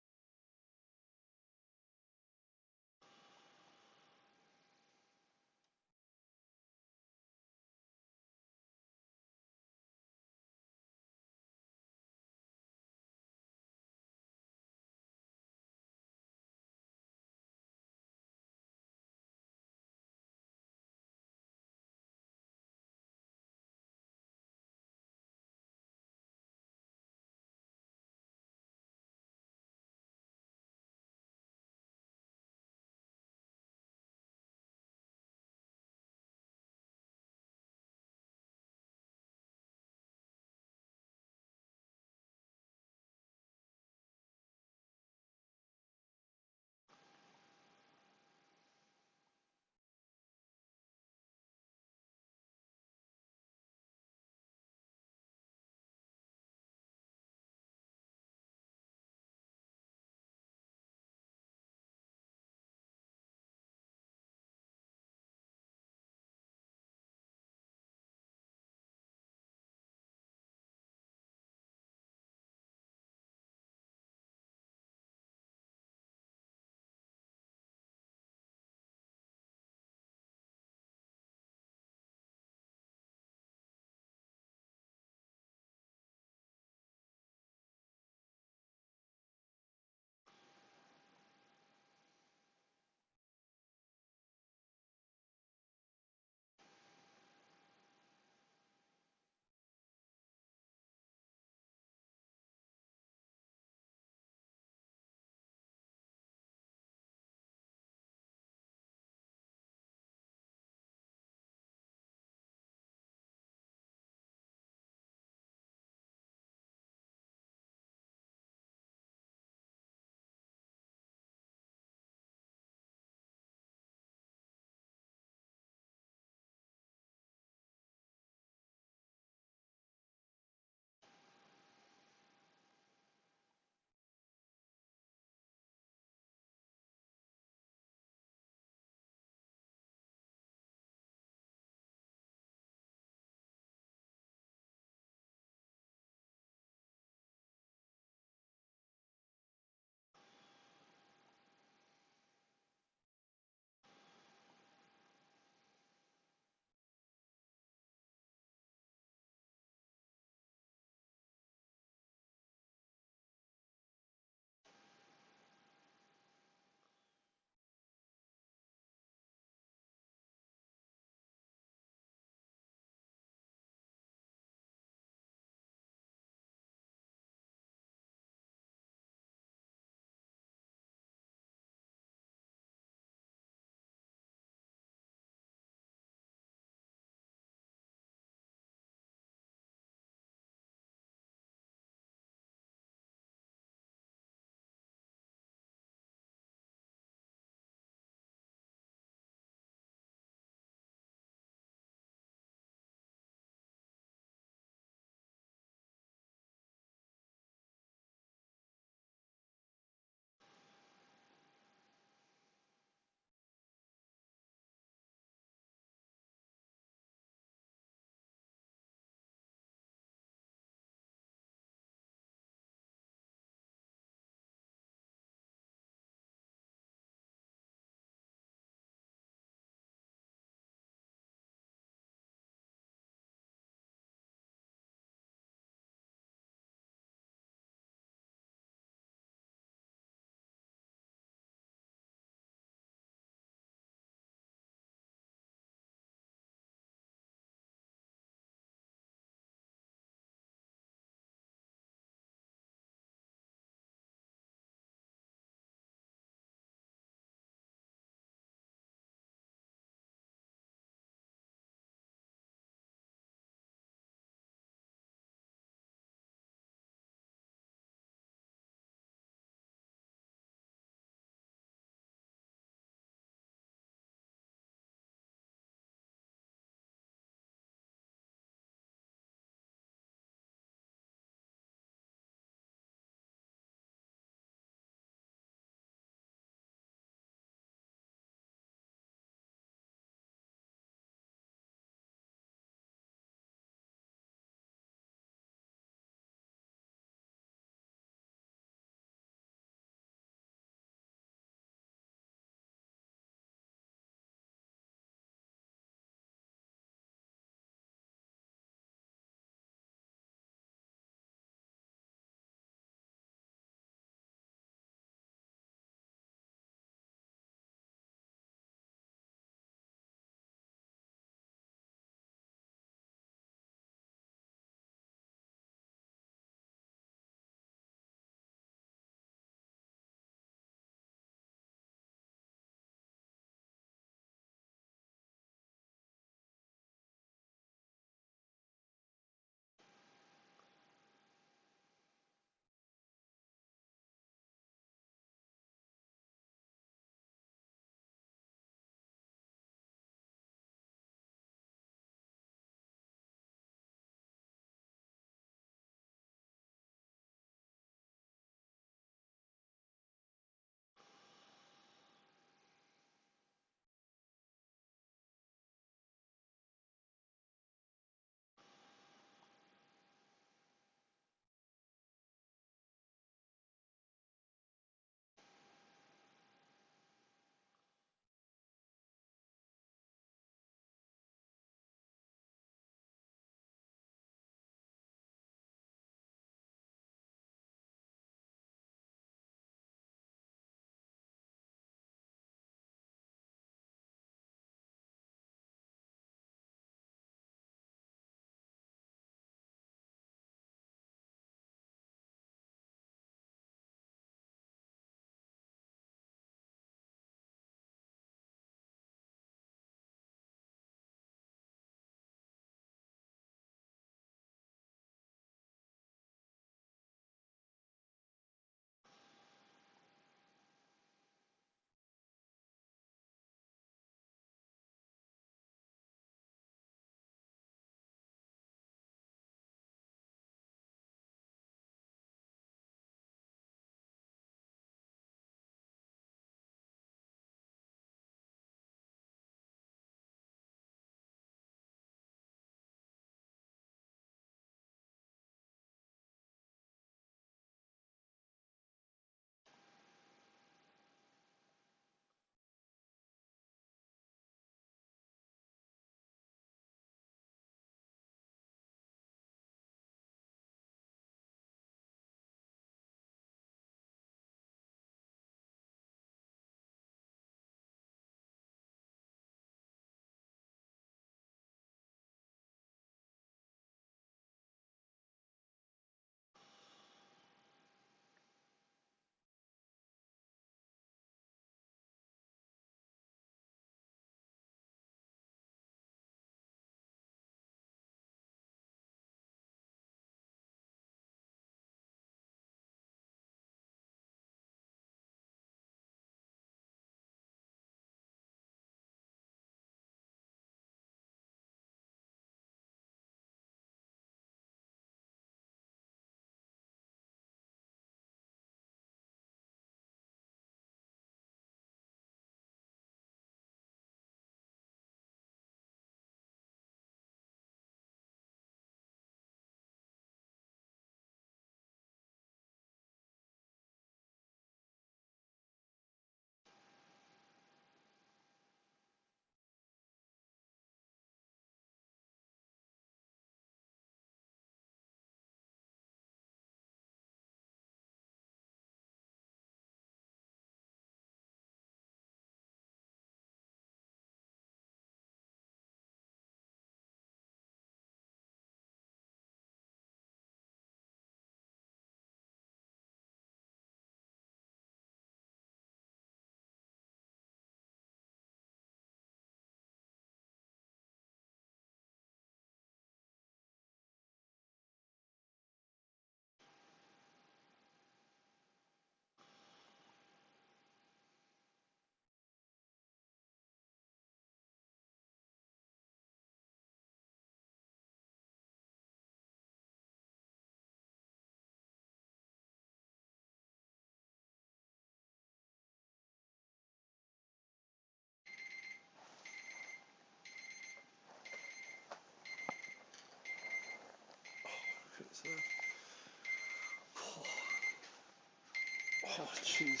Oh, jeez.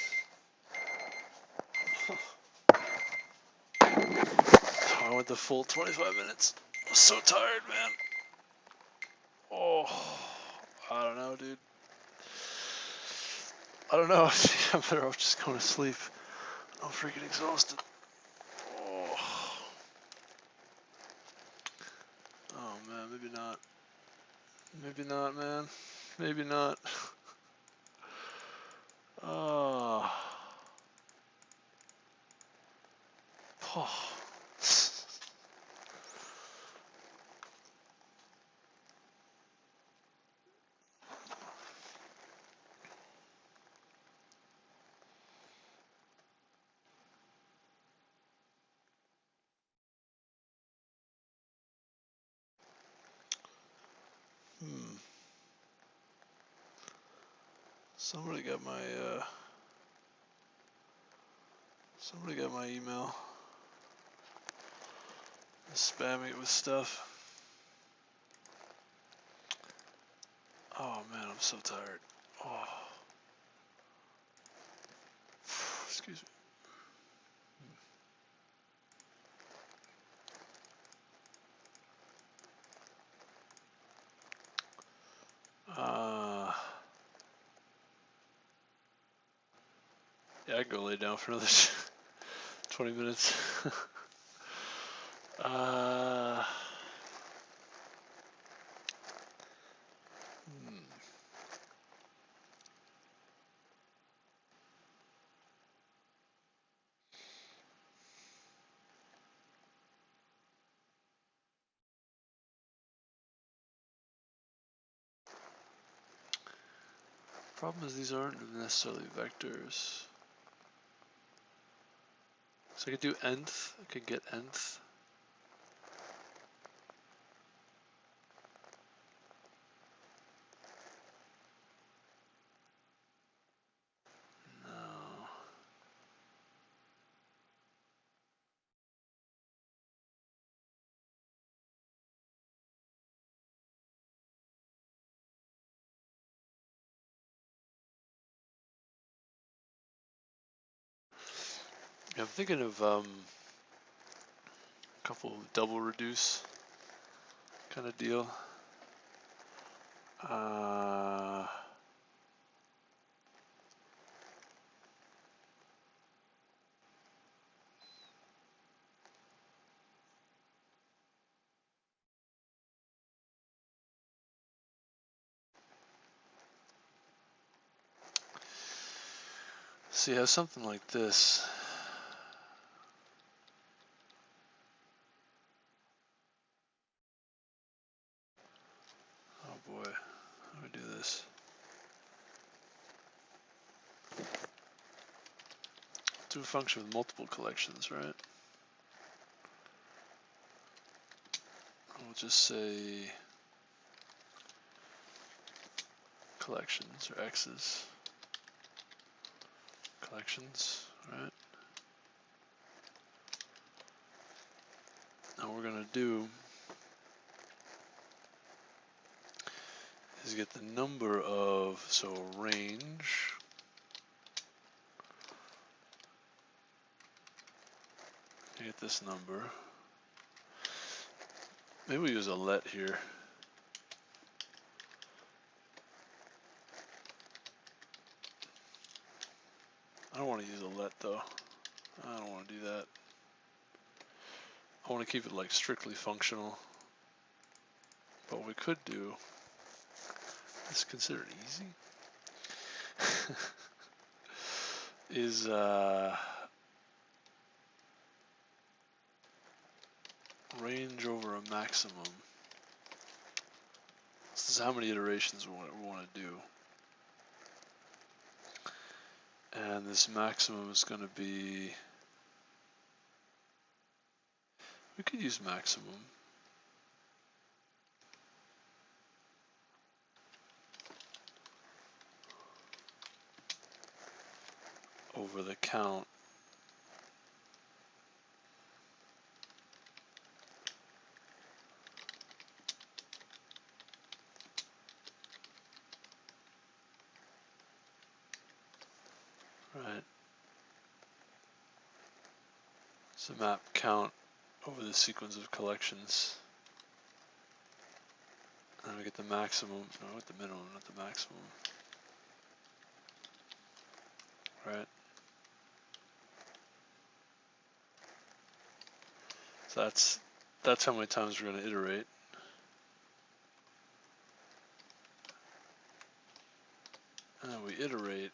I went the full 25 minutes. I'm so tired, man. Oh, I don't know, dude. I don't know. I'm better off just going to sleep. I'm freaking exhausted. Oh man, maybe not. Maybe not, man. Maybe not. Oh. Oh. Somebody got my email. Spamming it with stuff. Oh man, I'm so tired. Oh. Excuse me. Yeah, I can go lay down for another 20 minutes. Problem is these aren't necessarily vectors. So I could do nth, I could get nth. No. Yeah, I'm thinking of a couple double reduce kind of deal. So you have something like this. Oh boy, how do we do this? Do a function with multiple collections, right? We'll just say collections or x's. Collections, right? Now what we're gonna do is get the number of, so range, get this number. Maybe we use a let here. I don't want to use a let though. I don't want to do that. I want to keep it like strictly functional. But what we could do is considered easy. Is range over a maximum. This is how many iterations we want to do. And this maximum is going to be, we could use maximum. Over the count. right? So map count over the sequence of collections. And we get the maximum, no, with the minimum, not the maximum. Right? So that's how many times we're going to iterate. And then we iterate.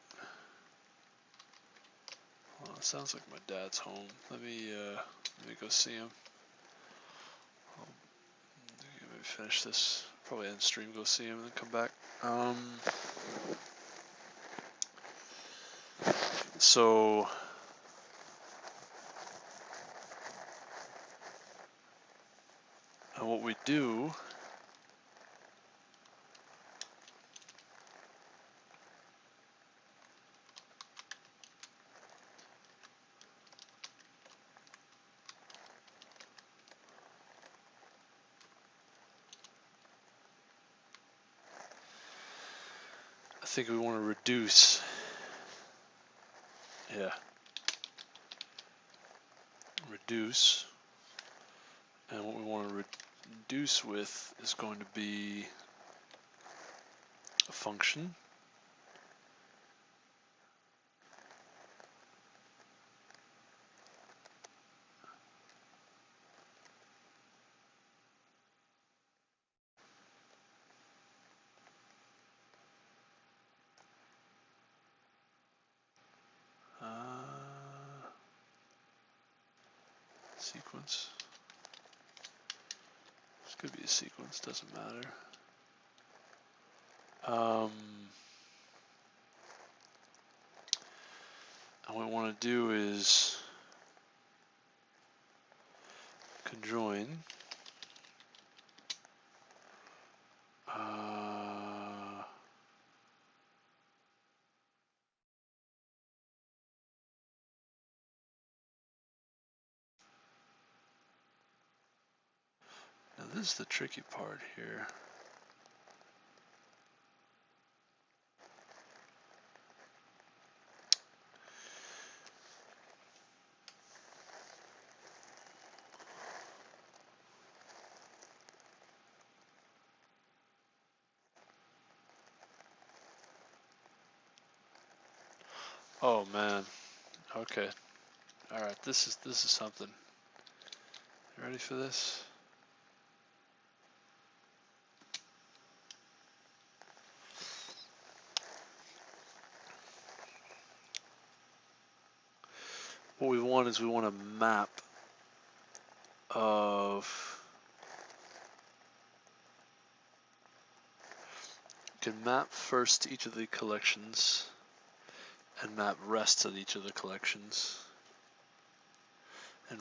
Well, it sounds like my dad's home. Let me go see him. I'll maybe finish this. Probably end stream, go see him, and then come back. So what we do I think we want to reduce. Yeah. Reduce. And what we want to reduce with is going to be a function. Sequence. This could be a sequence, doesn't matter. And what we want to do is conjoin. Now this is the tricky part here. Oh man. Okay. All right. This is something. You ready for this? What we want is we want a map of. We can map first to each of the collections and map rest to each of the collections and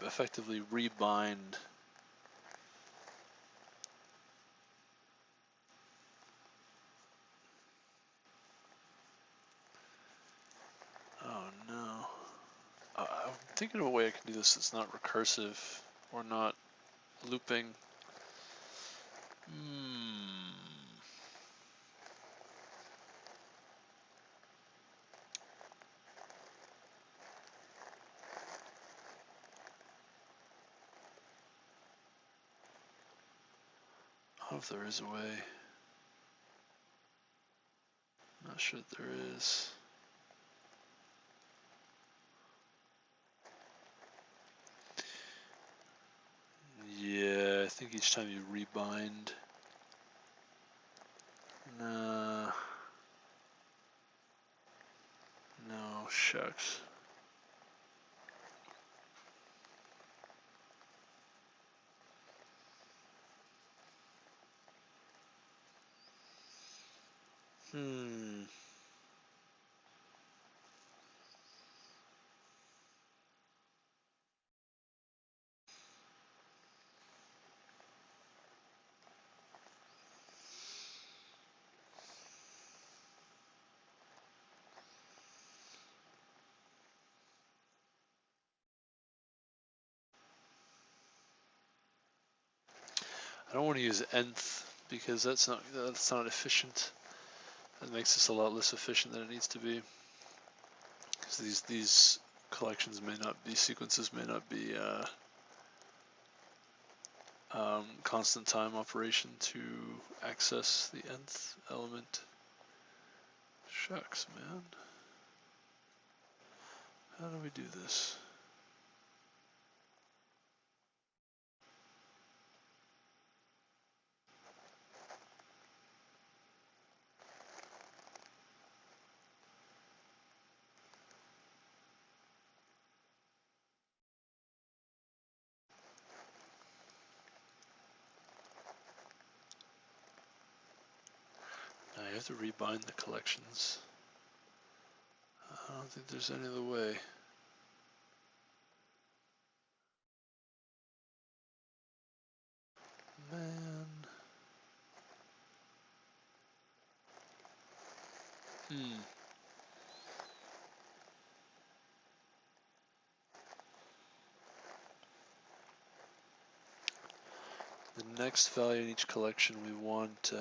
effectively rebind oh no. I'm thinking of a way I can do this that's not recursive or not looping. I don't know if there is a way. I'm not sure that there is. Yeah, I think each time you rebind. Nah. No, shucks. I don't want to use nth because that's not efficient. That makes this a lot less efficient than it needs to be. because these collections may not be, sequences may not be constant time operation to access the nth element. Shucks, man. How do we do this? Now you have to rebind the collections. I don't think there's any other way. Man. The next value in each collection we want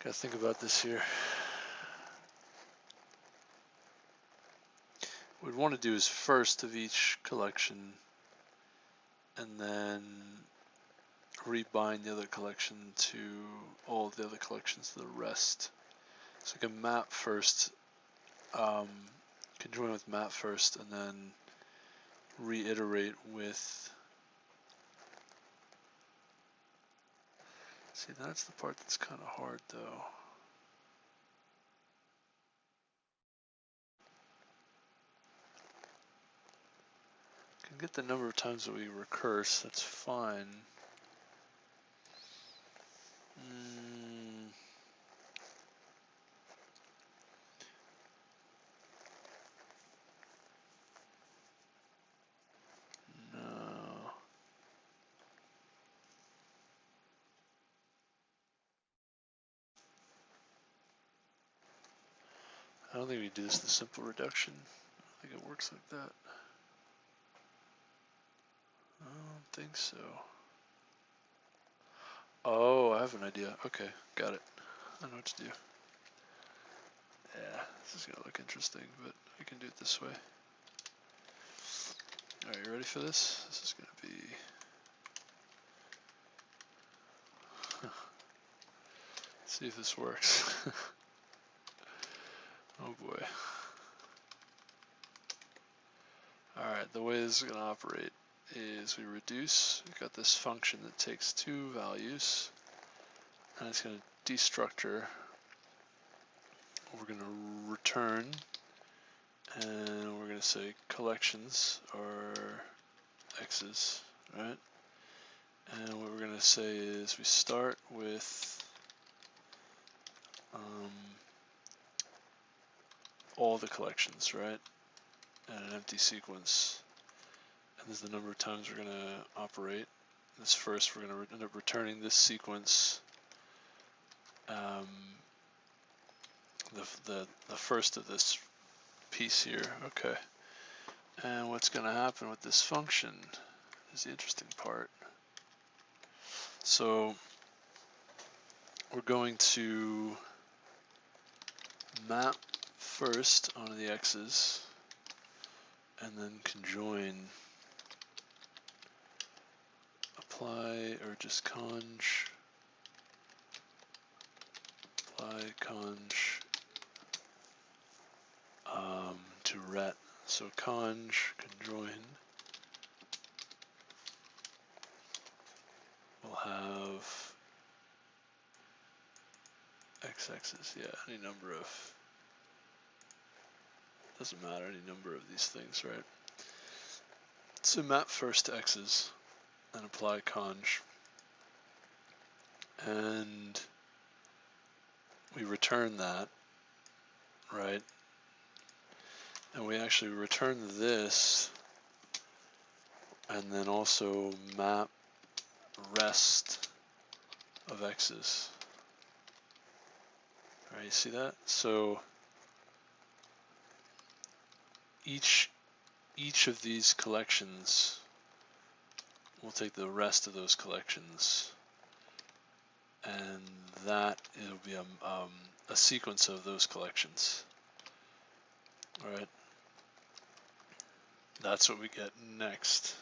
gotta think about this here. What we'd want to do is first of each collection and then rebind the other collection to all of the other collections to the rest. So we can map first, conjoin with map first, and then reiterate with. See, that's the part that's kind of hard though. Can get the number of times that we recurse, that's fine. No. I don't think we do this the simple reduction. I don't think it works like that. I don't think so. Oh, I have an idea. Okay, got it. I know what to do. Yeah, this is gonna look interesting, but I can do it this way. Alright, you ready for this? This is gonna be... Let's see if this works. Oh boy. Alright, the way this is gonna operate is we reduce, we've got this function that takes two values, and it's gonna destructure. We're gonna return, and we're gonna say collections are x's, right? And what we're gonna say is we start with all the collections, right? And an empty sequence. And this is the number of times we're gonna operate. This first, we're gonna end up returning this sequence, the first of this piece here, okay. And what's gonna happen with this function is the interesting part. So we're going to map first onto the x's and then conjoin, apply, or just conj, apply conj to ret. So conj, conjoin, we'll have x's, yeah, any number of, doesn't matter, any number of these things, right? So map first to x's and apply conj, and we return that, right? And we actually return this and then also map rest of x's. All right, you see that? So each of these collections we'll take the rest of those collections, and that it'll be a sequence of those collections. All right, that's what we get next,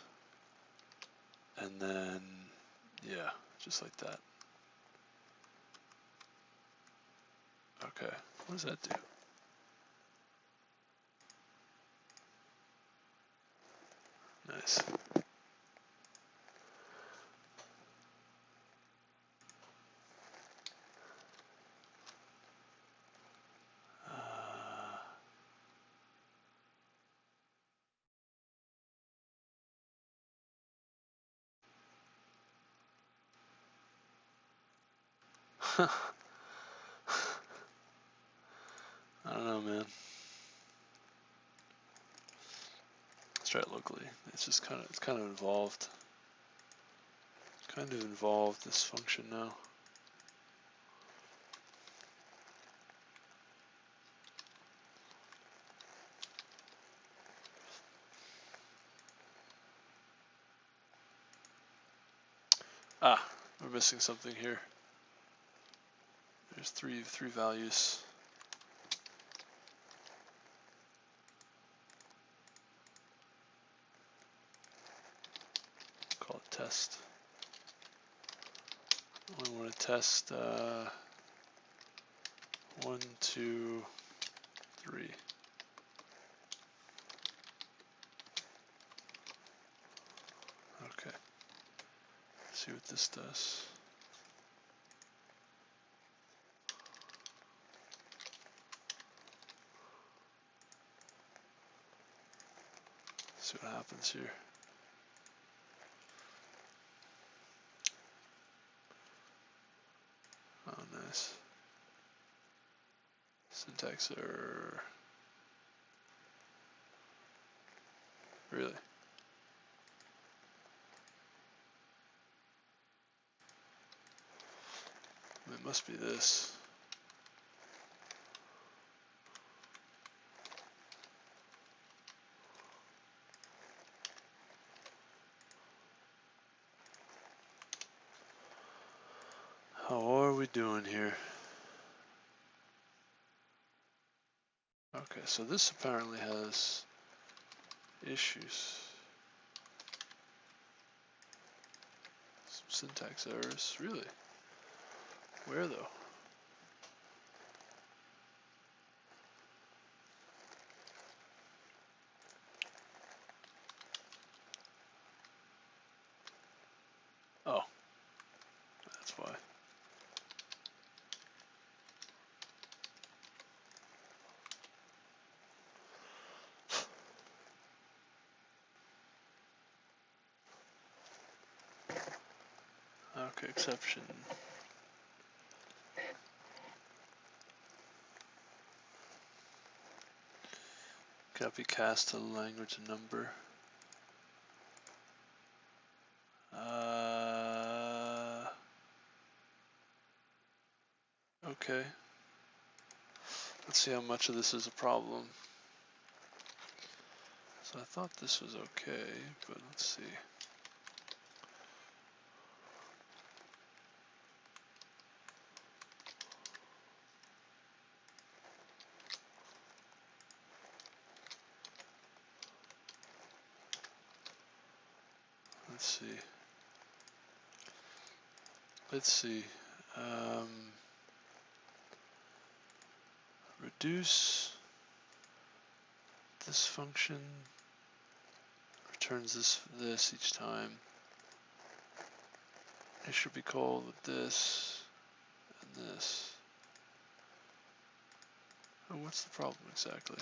and then yeah, just like that. Okay, what does that do? Nice. I don't know, man. Let's try it locally. It's just kind of involved. It's kind of involved, this function now. Ah, we're missing something here. There's three values. Call it test. We want to test 1, 2, 3. Okay. Let's see what this does. See what happens here. Oh, nice. Syntax error. Really? It must be this. How are we doing here? Okay, so this apparently has issues. Some syntax errors. Really? Where though? Oh, that's why. Okay, exception. Copy cast to language number. Okay. Let's see how much of this is a problem. So I thought this was okay, but let's see. Let's see. Let's see. Reduce this function returns this each time. It should be called with this and this. Oh, what's the problem exactly?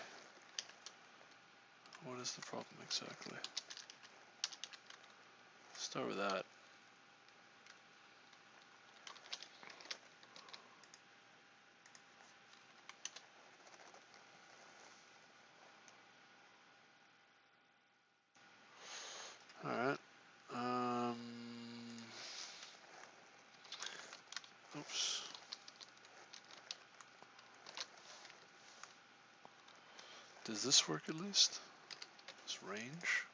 What is the problem exactly? Start with that. Alright. Oops. Does this work at least? This range?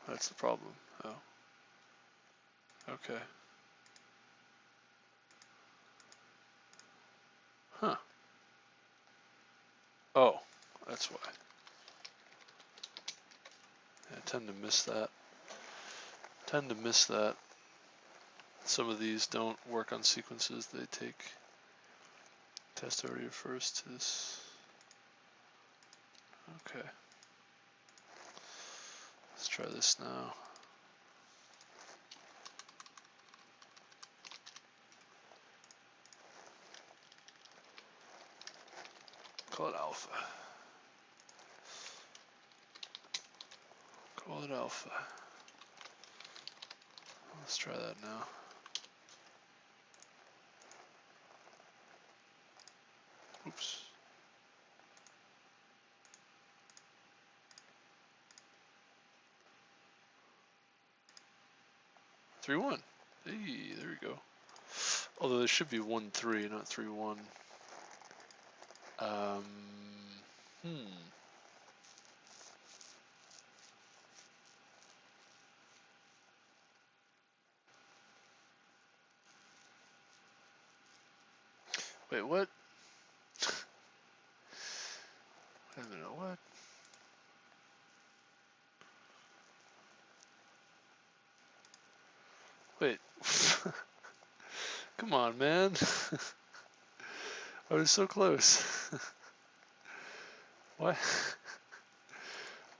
That's the problem. Oh. Okay. Huh. Oh, that's why. I tend to miss that. Some of these don't work on sequences. They take test already refers to this. Okay. Let's try this now. Call it alpha. Call it alpha. Let's try that now. Oops. Three one. Hey, there we go. Although there should be 1-3, not 3-1. Hmm. Wait, what? Wait a minute, what? Wait. Come on, man. I was so close. Why?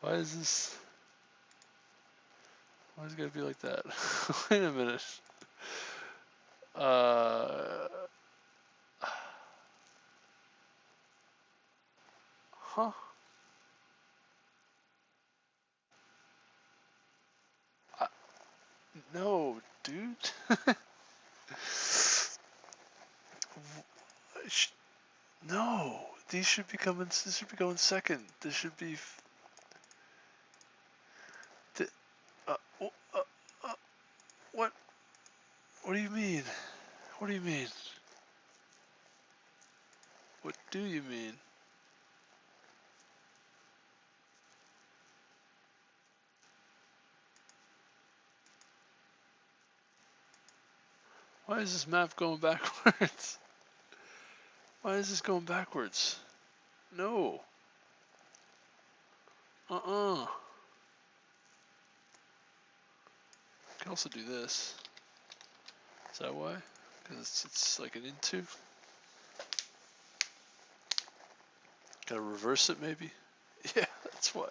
Why is this? Why is it gotta be like that? Wait a minute. Huh? I, no, dude. No, these should be coming. This should be going second. This should be. Uh, uh, uh, what? What do you mean? What do you mean? What do you mean? Why is this map going backwards? Why is this going backwards? No. I can also do this. Is that why? Because it's like an into. Gotta reverse it maybe? Yeah, that's why.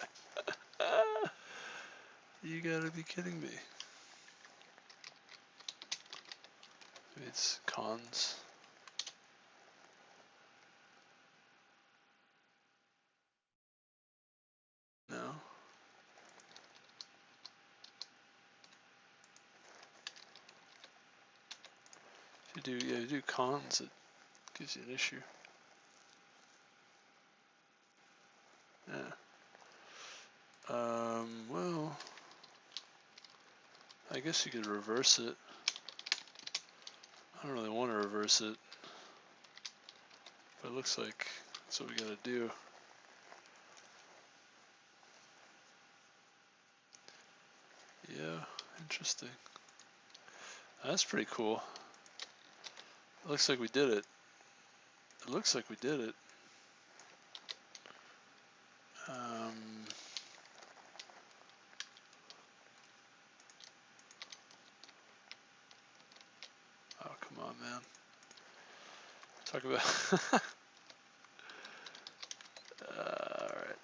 You gotta be kidding me. Maybe it's cons. No. If you do cons, it gives you an issue. Yeah. Well, I guess you could reverse it. I don't really want to reverse it, but it looks like that's what we gotta do. Yeah, interesting. That's pretty cool. It looks like we did it. It looks like we did it. Oh, come on, man. Talk about. Alright.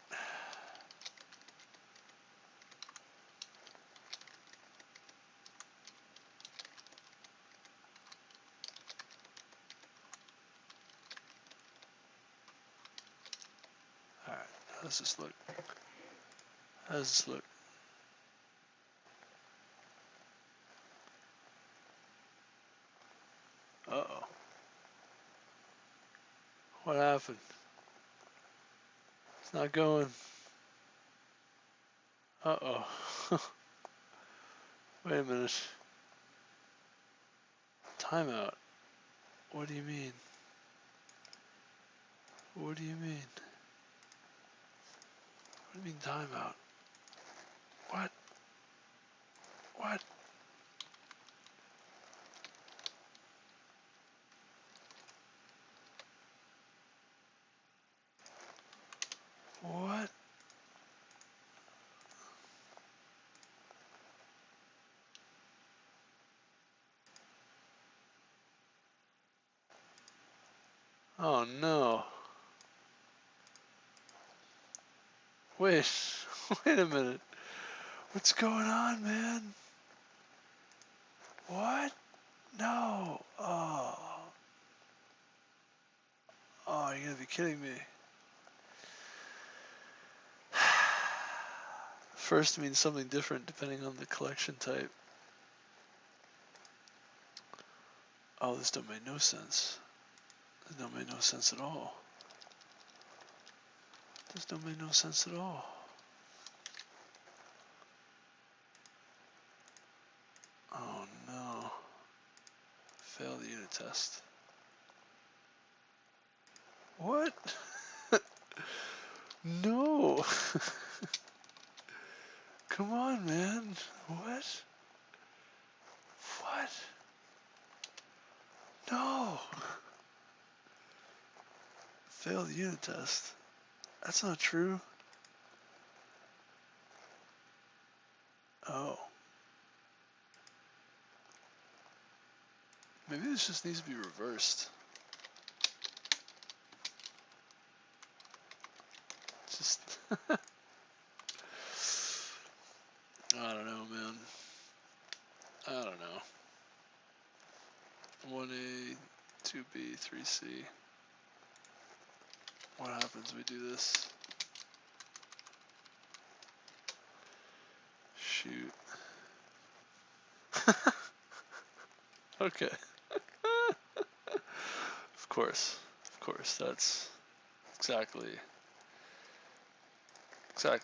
Alright. How does this look? How does this look? Uh-oh. What happened? It's not going. Uh-oh. Wait a minute. Timeout. What do you mean? What do you mean? What do you mean timeout? What? What? What? Oh no. Wait, wait a minute. What's going on, man? What? No. Oh, you're gonna be kidding me. First means something different depending on the collection type. Oh, this don't make no sense. This don't make no sense at all. This don't make no sense at all. Oh no. Fail the unit test. What? No. Come on, man. What? What? No. Fail the unit test. That's not true. Oh. Maybe this just needs to be reversed. Just I don't know, man. I don't know. 1A, 2B, 3C. What happens we do this? Shoot. Okay. Of course. Of course. That's exactly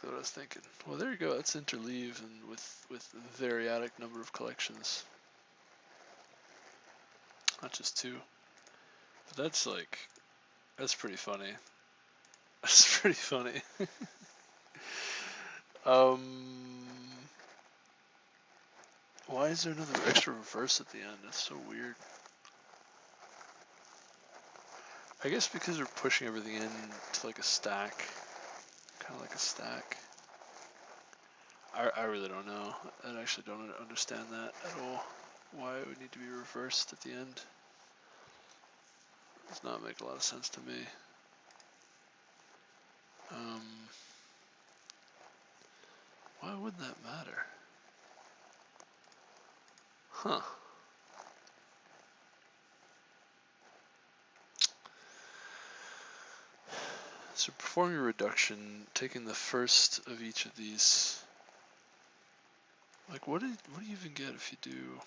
what I was thinking. Well, there you go. That's Interleave, and with a variadic number of collections. Not just two. But that's like, that's pretty funny. That's pretty funny. Why is there another extra reverse at the end? That's so weird. I guess because we're pushing everything in to like a stack. Kind of like a stack. I really don't know. I actually don't understand that at all. Why it would need to be reversed at the end. Does not make a lot of sense to me. Why would that matter? Huh. So perform your reduction, taking the first of each of these. Like, what do you even get if you do?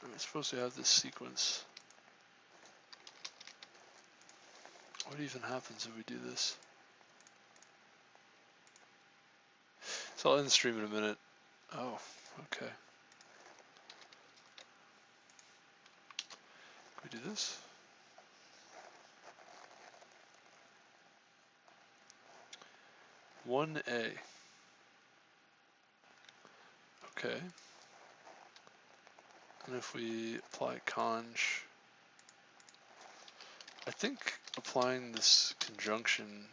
I'm supposed to have this sequence. What even happens if we do this? So I'll end the stream in a minute. Oh, okay. Can we do this? One A. Okay. And if we apply conj, I think applying this conjunction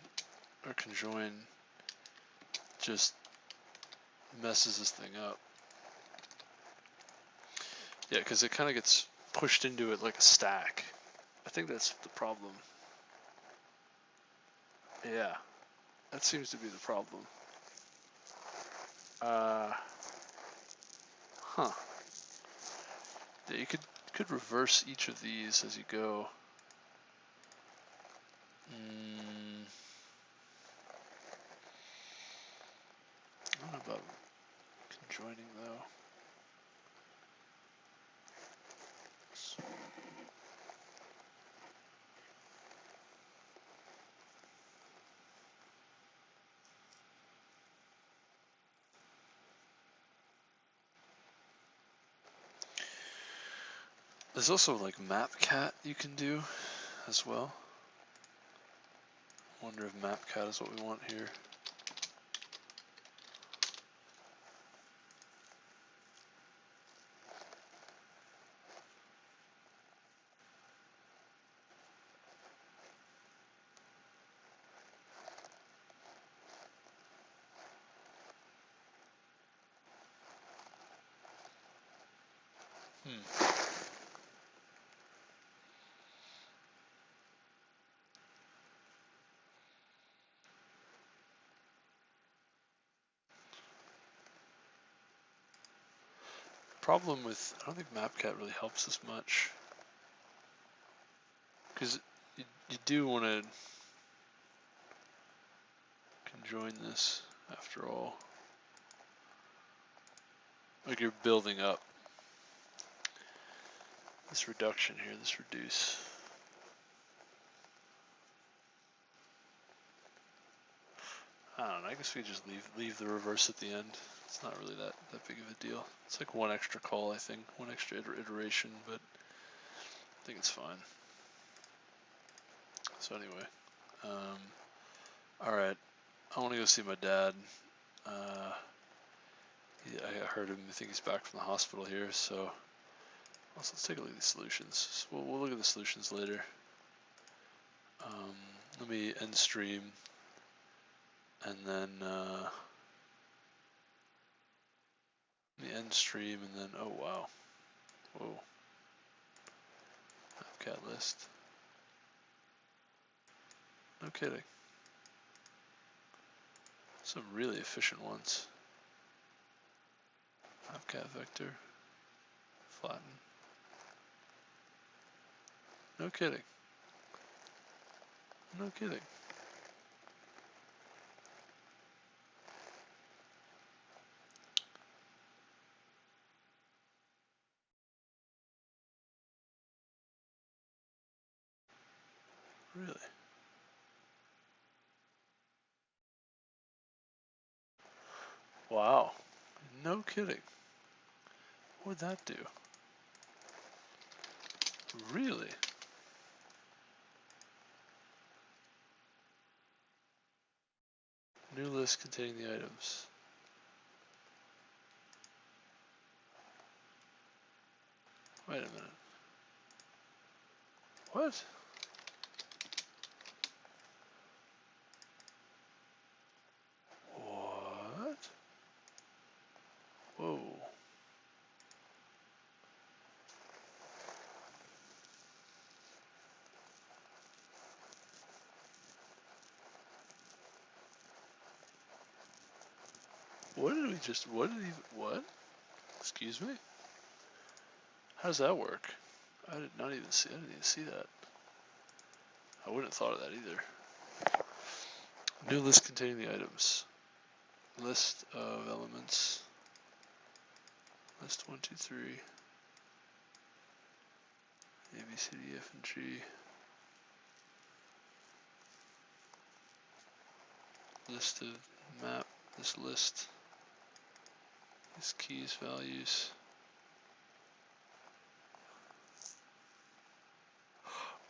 or conjoin just messes this thing up. Yeah, because it kind of gets pushed into it like a stack. I think that's the problem. Yeah, that seems to be the problem. Huh. Yeah, you could reverse each of these as you go. I don't know about conjoining though. There's also like mapcat you can do as well. I wonder if mapcat is what we want here. Problem with, I don't think mapcat really helps us much. Because you do want to conjoin this after all. Like you're building up this reduction here, this reduce. I don't know, I guess we just leave the reverse at the end. It's not really that big of a deal. It's like one extra call, I think, one extra iteration, but I think it's fine. So anyway, alright, I want to go see my dad. I heard him, I think he's back from the hospital here, so let's take a look at the solutions. We'll look at the solutions later. Let me end stream, and then let me end stream, and then oh wow, whoa, cat list. No kidding. Some really efficient ones. Cat vector, flatten. No kidding. No kidding. Really? Wow. No kidding. What would that do? Really? New list containing the items. Wait a minute. What? What? Whoa. What? Excuse me? How does that work? I didn't even see that. I wouldn't have thought of that either. New list containing the items. List of elements. List 1, 2, 3. A, B, C, D, F, and G. List of map, this list. These keys, values.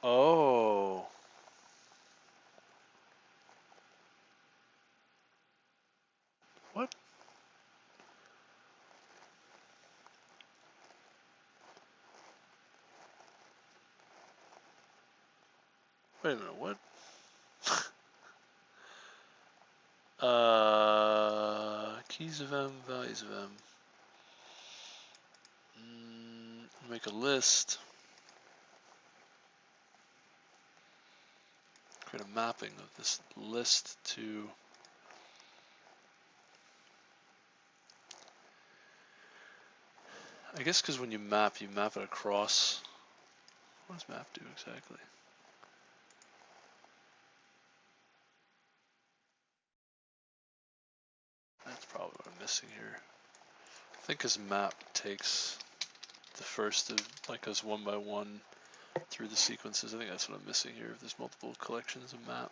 Oh. What? Wait a minute, what? Keys of M, values of M. Make a list. Create a mapping of this list to I guess because when you map it across. What does map do exactly? That's probably what I'm missing here. I think because map takes the first of, like, goes one by one through the sequences. I think that's what I'm missing here. If there's multiple collections of map.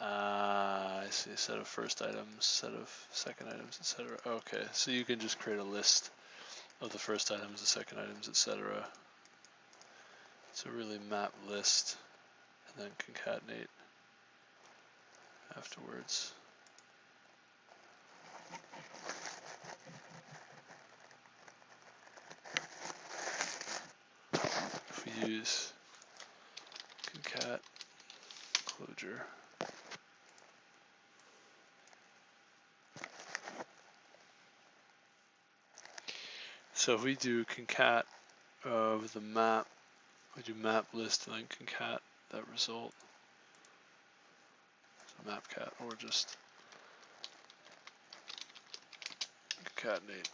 I see. Set of first items, set of second items, etc. Okay, so you can just create a list of the first items, the second items, etc. So really map list and then concatenate afterwards. If we use concat Clojure, so if we do concat of the map, we do map list and then concat that result. So mapcat, or just concatenate.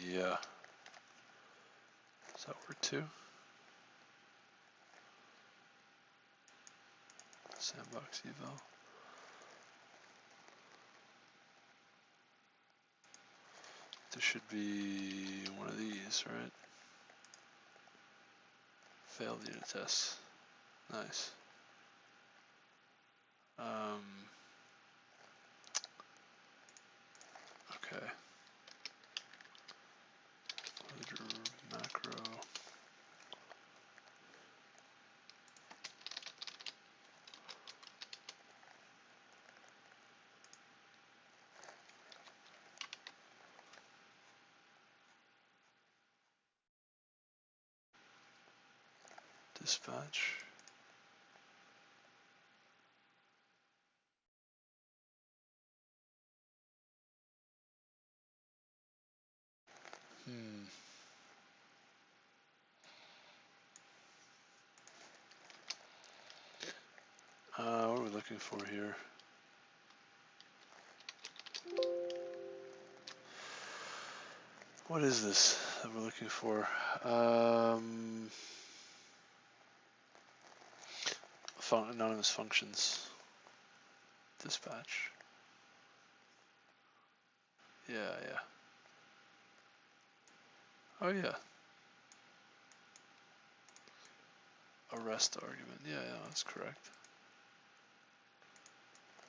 Yeah. Does that work too? Sandbox eval. There should be one of these, right? Failed unit tests. Nice. Okay. Clojure macro. Dispatch. What are we looking for here? What is this that we're looking for? Anonymous functions. Dispatch. Yeah. Oh yeah. Arrest argument. Yeah, that's correct.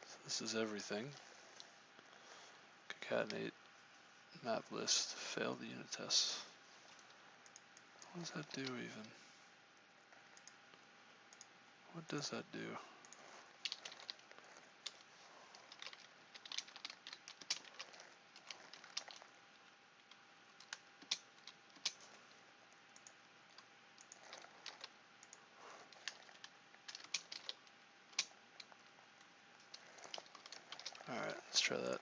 So this is everything. Concatenate map list. Failed the unit tests. What does that do even? What does that do? Alright, let's try that.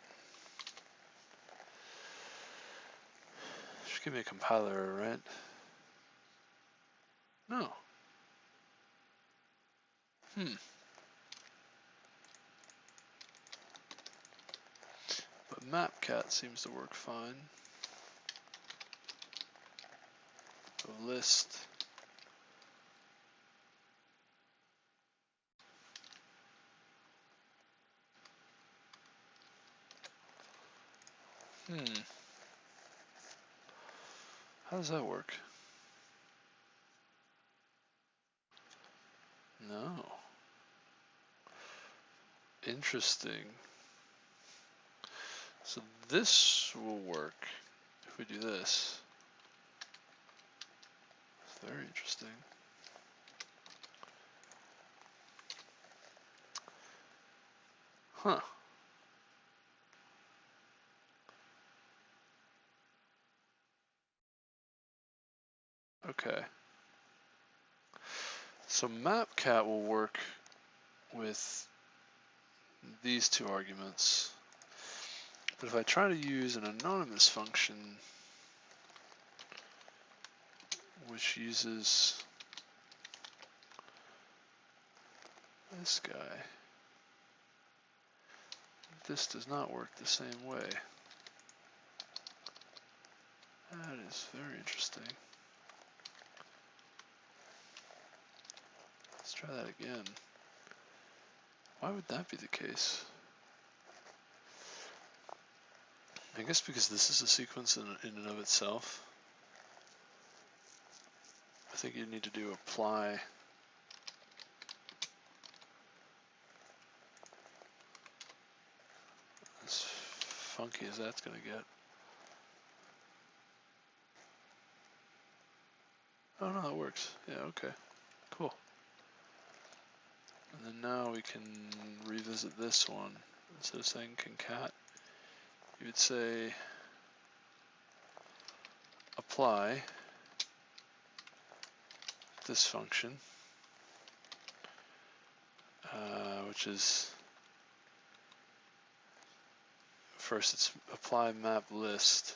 Should give me a compiler, right? No. But mapcat seems to work fine. So list. How does that work? No. Interesting. So this will work if we do this. It's very interesting. Huh. Okay. So mapcat will work with these two arguments. But if I try to use an anonymous function which uses this guy, this does not work the same way. That is very interesting. Let's try that again. Why would that be the case? I guess because this is a sequence in and of itself. I think you need to do apply. As funky as that's going to get. Oh no, that works. Yeah, okay. Cool. And then now we can revisit this one. Instead of saying concat, you would say apply this function, which is first it's apply map list,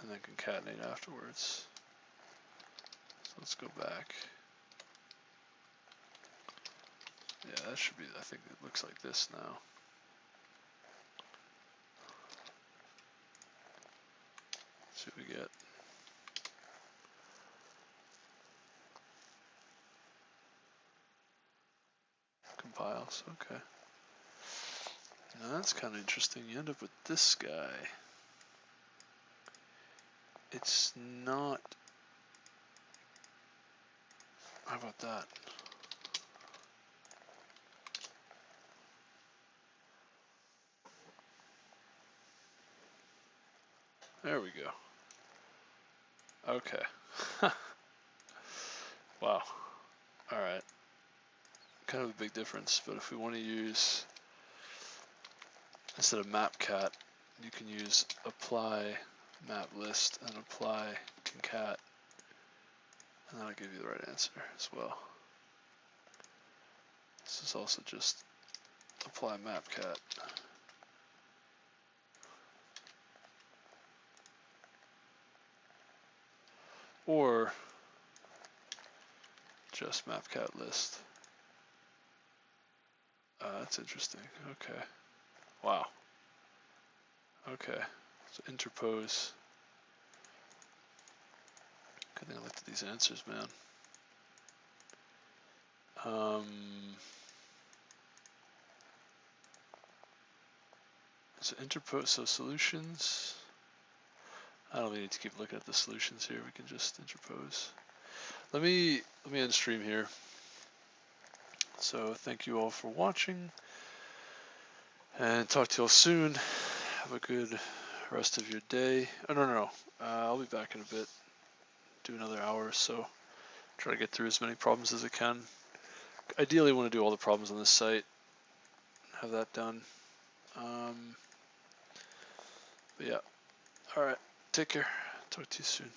and then concatenate afterwards. So let's go back. Yeah, that should be, I think it looks like this now. Let's see what we get. Compiles, okay. Now that's kind of interesting. You end up with this guy. It's not, how about that? There we go. Okay. Wow. Alright. Kind of a big difference, but if we want to use, instead of mapcat, you can use apply map list and apply concat, and that'll give you the right answer as well. This is also just apply mapcat. Or just mapcat list. That's interesting. Okay. Wow. Okay. So interpose. Good thing I looked at these answers, man. So interpose, so solutions. I don't need to keep looking at the solutions here. We can just interpose. Let me end stream here. So thank you all for watching, and talk to you all soon. Have a good rest of your day. Oh no, I'll be back in a bit. Do another hour or so. Try to get through as many problems as I can. Ideally, I want to do all the problems on this site. Have that done. But yeah. All right. Take care. Talk to you soon.